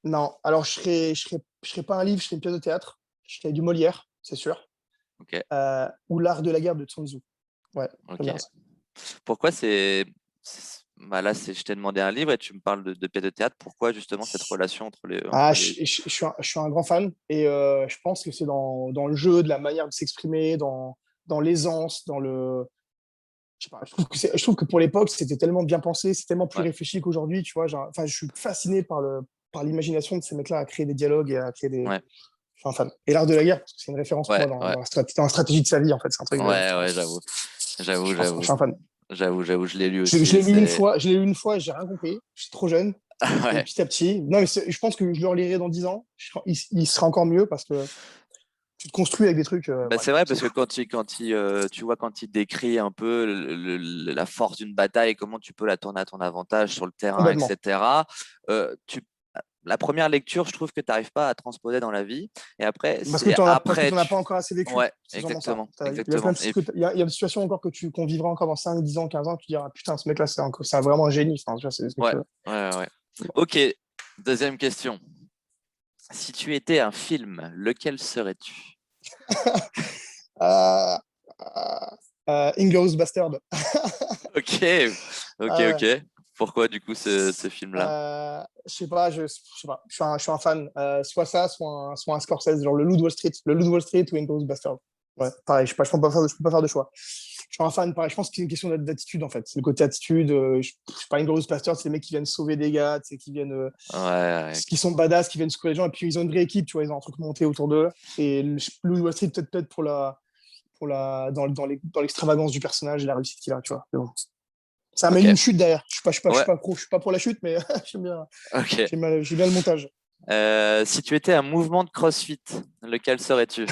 non, alors je serais pas un livre, je serais une pièce de théâtre. Je serais du Molière, c'est sûr. ok, Ou L'art de la guerre de Sun Tzu. Ouais, j'aime ok. bien ça. Pourquoi bah là, je t'ai demandé un livre et tu me parles de pièce de théâtre. Pourquoi justement cette relation Ah, entre les... je suis un grand fan et je pense que c'est dans le jeu, de la manière de s'exprimer, dans l'aisance, dans le. Je sais pas, je trouve que pour l'époque, c'était tellement bien pensé, c'est tellement plus Ouais, réfléchi qu'aujourd'hui, tu vois. Enfin, je suis fasciné par l'imagination de ces mecs-là à créer des dialogues et à créer des. ouais, Je suis un fan. Et l'art de la guerre, parce que c'est une référence pour ouais, moi ouais, dans la stratégie de sa vie, en fait. C'est un truc de. ouais, ouais, j'avoue, j'avoue, Je j'avoue, suis un fan. j'avoue, je l'ai lu Je aussi. l'ai lu une C'est fois, je l'ai lu une fois et j'ai rien compris. J'étais trop jeune. Et ouais. petit à petit, non, mais je pense que je le relirai dans 10 ans. Il sera encore mieux parce que tu te construis avec des trucs. Bah, Bref, c'est vrai c'est parce que ouf. tu vois quand il décrit un peu la force d'une bataille, comment tu peux la tourner à ton avantage sur le terrain, Complètement. etc. Tu La première lecture, je trouve que tu n'arrives pas à transposer dans la vie. Et après, c'est Parce que après, tu n'en as pas encore assez vécu. ouais, C'est sûrement ça. exactement, Il y a plein exactement. de choses il y a des situations encore qu'on vivra encore dans 5, 10 ans, 15 ans. Tu diras, putain, ce mec-là, c'est vraiment un génie. Enfin, tu vois, c'est des trucs, Ouais, ouais, ouais. Ok, deuxième question. Si tu étais un film, lequel serais-tu? Euh, Inglourious Bastard. Ok, ok, Ah ouais. ok. Pourquoi du coup ce film-là? Je sais pas, je sais pas. Je suis un fan. Soit ça, soit un Scorsese, genre le Loup de Wall Street. Le Loup de Wall Street ou Inglourious Bastard. Ouais, pareil, je sais pas, je peux pas faire de choix. Je suis un fan, pareil, je pense que c'est une question d'attitude en fait. C'est le côté attitude. Je sais pas, Inglourious Bastard, c'est les mecs qui viennent sauver des gars, qui viennent, Ouais, ouais, qui sont badass, qui viennent secourir les gens, et puis ils ont une vraie équipe, tu vois, ils ont un truc monté autour d'eux. Et le Loup de Wall Street, peut-être dans l'extravagance du personnage et la réussite qu'il a, tu vois. Mais bon. Ça amène ok, une chute derrière. ouais, Je suis pas pour la chute, mais j'aime bien, ok. j'aime bien le montage. Si tu étais un mouvement de CrossFit, lequel serais-tu?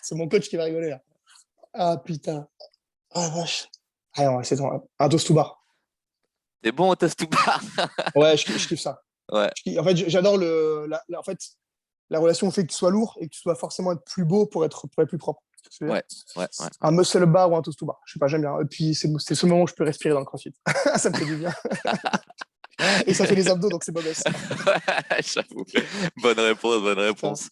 C'est mon coach qui va rigoler là. Ah putain. Ah vache. Ah non, c'est un toast to bar. T'es bon au test ou pas? Ouais, je kiffe ça. Ouais, En fait, j'adore en fait, la relation fait que tu sois lourd et que tu dois forcément être plus beau pour être plus propre. Tu vois ce que je veux dire. ouais, ouais, ouais, ouais. Un muscle bar ou un toast to bar. Je sais pas, j'aime bien. Et puis, c'est ce moment où je peux respirer dans le crossfit. Ça me fait du bien. Et ça fait les abdos, donc c'est beau gosse. J'avoue. Bonne réponse, bonne Putain. réponse.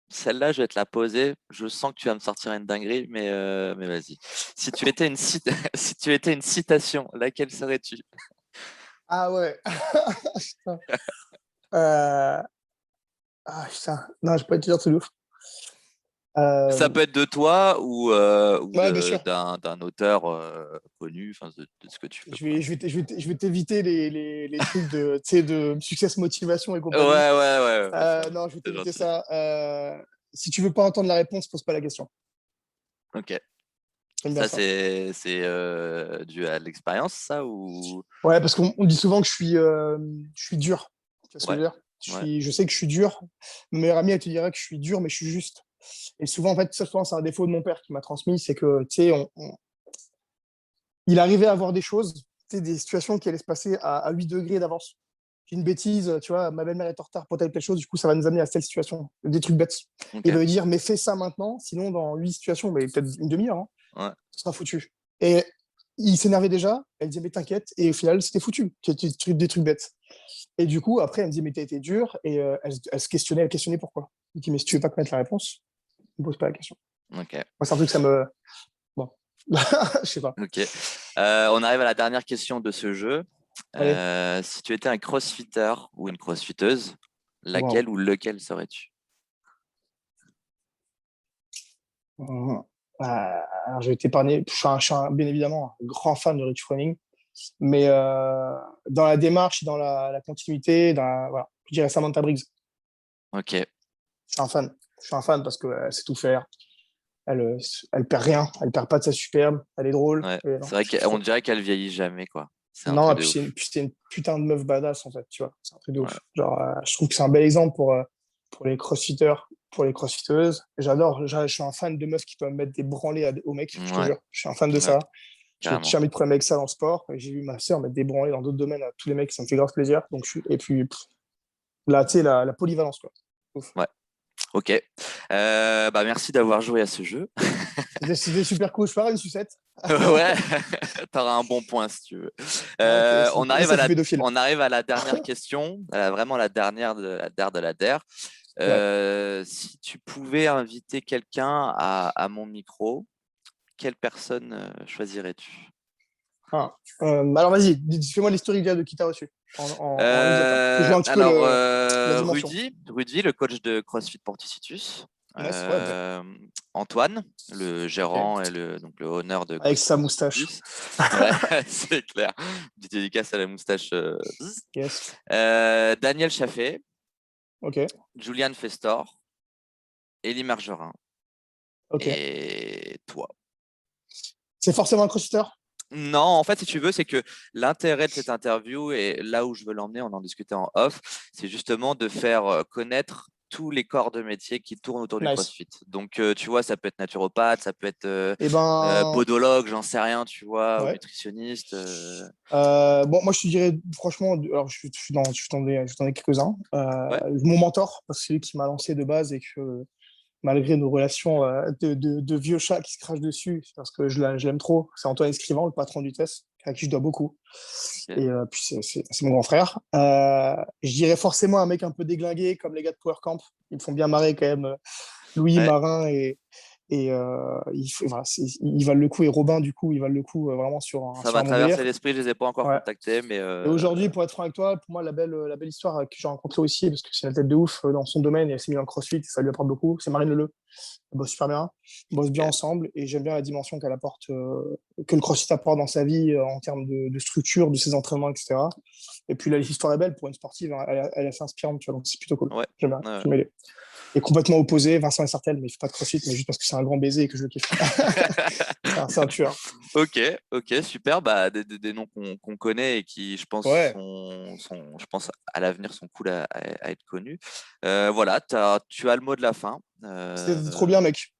Celle-là, je vais te la poser. Je sens que tu vas me sortir une dinguerie, mais vas-y. Si tu étais si tu étais une citation, laquelle serais-tu? Ah ouais. Putain. Euh, Ah putain. Non, je peux pas te dire, c'est ouf. Ça Euh, peut être de toi ou Ouais, bien sûr. d'un auteur connu, enfin de ce que tu veux, Je quoi. vais, je vais, t- je vais t'éviter les trucs de success motivation et Ouais, compagnie. ouais, ouais, ouais, Non, je vais c'est t'éviter gentil. ça. Si tu veux pas entendre la réponse, pose pas la question. Ok. J'aime bien Ça, ça. c'est dû à l'expérience, ça, ou... Ouais, parce qu'on dit souvent que je suis dur. Tu vois ce que je Ouais, veux dire? ouais, Je sais que je suis dur. Ma meilleure amie, elle te dirait que je suis dur, mais je suis juste. Et souvent, en fait, ça, je pense, c'est un défaut de mon père qui m'a transmis, c'est que, tu sais, il arrivait à voir des choses, tu sais, des situations qui allaient se passer à 8 degrés d'avance. Une bêtise, tu vois, ma belle-mère est en retard pour telle chose, du coup, ça va nous amener à telle situation. Des trucs bêtes. Il va ok, lui dire, mais fais ça maintenant, sinon, dans 8 situations, mais peut-être une demi-heure, hein, ouais, ce sera foutu. Et il s'énervait déjà, elle disait, mais t'inquiète, et au final, c'était foutu. Des trucs bêtes. Et du coup, après, elle me dit, mais t'as été dur, et elle se questionnait, pourquoi. Il dit, mais si tu veux pas connaître la réponse, ne pose pas la question. ok, Moi, c'est un truc, ça me. Bon, je sais pas. ok. On arrive à la dernière question de ce jeu. Allez. Si tu étais un crossfitter ou une crossfiteuse, Wow. laquelle ou lequel serais-tu? Alors, je vais t'épargner. Bien évidemment un grand fan de Rich Froning, mais dans la démarche, dans la continuité, voilà, je dirais Samantha Briggs. Ok, Je suis un fan. Je suis un fan parce qu'elle sait tout faire. Elle, elle perd rien. Elle perd pas de sa superbe. Elle est drôle. ouais. Et non, C'est vrai je kiffe qu'on trop. dirait qu'elle vieillit jamais, quoi. C'est un Non, truc et de ouf. puis c'est une putain de meuf badass, en fait, tu vois. C'est un truc de Ouais, ouf. Genre, je trouve que c'est un bel exemple pour les crossfitters, pour les crossfiteuses. J'adore. Je suis un fan de meufs qui peuvent mettre des branlées aux mecs, je te ouais, jure. Je suis un fan de ouais, ça. J'ai carrément. jamais de problème avec ça dans le sport. Et j'ai vu ma sœur mettre des branlées dans d'autres domaines à tous les mecs, ça me fait grave plaisir. Et puis, là, tu sais, la polyvalence, quoi. Ouf. Ouais, ok. Bah, merci d'avoir joué à ce jeu. C'était super cool. Je ferai une sucette. Ouais, t'auras un bon point si tu veux. Ok, On et arrive ça à fait la, pédophile. on arrive à la dernière question, vraiment la dernière de la der de la der. Ouais. Si tu pouvais inviter quelqu'un mon micro, quelle personne choisirais-tu? Ah. Alors, vas-y, fais-moi l'historique déjà de qui t'as reçu en initiateur. Que je vois un petit peu la dimension. Rudy, le coach de CrossFit Porticitus. Nice, ouais, bien. Euh, Antoine, le Ok. gérant et donc le honneur de Avec CrossFit sa moustache. Porticitus. Ouais, c'est clair. Petite dédicace à la moustache. Bzz. Yes. Daniel Chaffé, Ok. Juliane Festor, Élie Margerin Ok. et toi. C'est forcément un crossfitter? Non, en fait, si tu veux, c'est que l'intérêt de cette interview et là où je veux l'emmener, on en discutait en off, c'est justement de faire connaître tous les corps de métier qui tournent autour du Nice. CrossFit. Donc, tu vois, ça peut être naturopathe, ça peut être Eh ben, podologue, j'en sais rien, tu vois, ou ouais. nutritionniste. Bon, moi, je te dirais, franchement, alors, je t'en ai quelques-uns. Ouais, Mon mentor, parce que c'est lui qui m'a lancé de base et que malgré nos relations de vieux chats qui se crachent dessus, c'est parce que je l'aime trop, c'est Antoine Escrivant, le patron du TES, à qui je dois beaucoup. ok. Et puis, c'est mon grand frère. Je dirais forcément un mec un peu déglingué, comme les gars de Power Camp. Ils me font bien marrer quand même. Louis, Ouais, Marin voilà, ils valent le coup. Et Robin, du coup, ils valent le coup vraiment ça sur va un bon traverser délire. l'esprit, je les ai pas encore Ouais. contactés, mais Et aujourd'hui, pour être franc avec toi, pour moi, la belle histoire que j'ai rencontrée aussi, parce que c'est la tête de ouf dans son domaine et elle s'est mise dans le crossfit, et ça lui apporte beaucoup, c'est Marine Leleu. Elle bosse super bien, ils bossent bien ok. ensemble et j'aime bien la dimension qu'elle apporte, que le crossfit apporte dans sa vie en termes de structure, de ses entraînements, etc. Et puis l'histoire est belle pour une sportive, hein, elle est assez inspirante, tu vois, donc c'est plutôt cool. Ouais. J'aime bien, Ouais. j'aime bien. Et complètement opposé, Vincent Essartel, mais il fait pas de crossfit, mais juste parce que c'est un grand baiser et que je le kiffe. C'est un tueur. Ok, ok, super. Bah, des noms qu'on connaît et qui, je pense, Ouais, je pense à l'avenir sont cool à être connus. Voilà, tu as le mot de la fin. c'était trop bien, mec.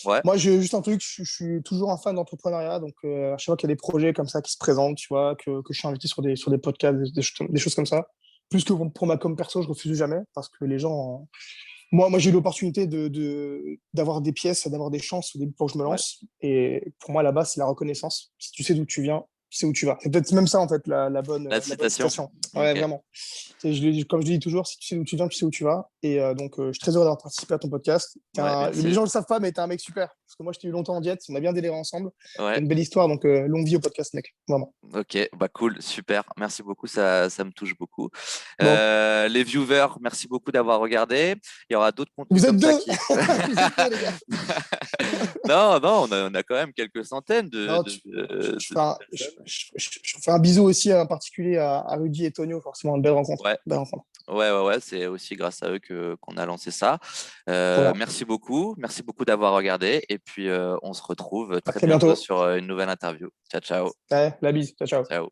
Ouais, Moi, j'ai juste un truc, je suis toujours un fan d'entrepreneuriat, donc à chaque fois qu'il y a des projets comme ça qui se présentent, tu vois, que je suis invité sur des podcasts, des choses comme ça, plus que pour ma com perso, je refuse jamais, parce que les gens... Moi j'ai eu l'opportunité d'avoir des pièces, d'avoir des chances au début pour que je me ouais. lance, et pour moi, là-bas, c'est la reconnaissance. Si tu sais d'où tu viens, tu sais où tu vas. C'est peut-être même ça, en fait, La la bonne citation. citation. Ouais, Ok. vraiment. Comme je le dis toujours, si tu sais d'où tu viens, tu sais où tu vas. Et donc, je suis très heureux d'avoir participé à ton podcast. Ouais, Les merci. gens ne le savent pas, mais tu es un mec super. Parce que moi, je t'ai eu longtemps en diète. On a bien déliré ensemble. Tu Ouais. une belle histoire. Donc, longue vie au podcast, mec. Vraiment. Ok, bah cool, super. Merci beaucoup, ça me touche beaucoup. Bon. Les viewers, merci beaucoup d'avoir regardé. Il y aura d'autres contenus Vous êtes comme ça deux. qui. Vous êtes deux, les gars. Non, non, on a quand même quelques centaines Non, je fais un bisou aussi en particulier à Rudy et Tonio. Forcément, une belle rencontre. Ouais. Belle rencontre. Ouais, c'est aussi grâce à eux qu'on a lancé ça. Trop bien. Merci beaucoup d'avoir regardé. Et puis, on se retrouve À très très bientôt bientôt. sur une nouvelle interview. Ciao, ciao. Ouais, la bise. Ciao, ciao. Ciao.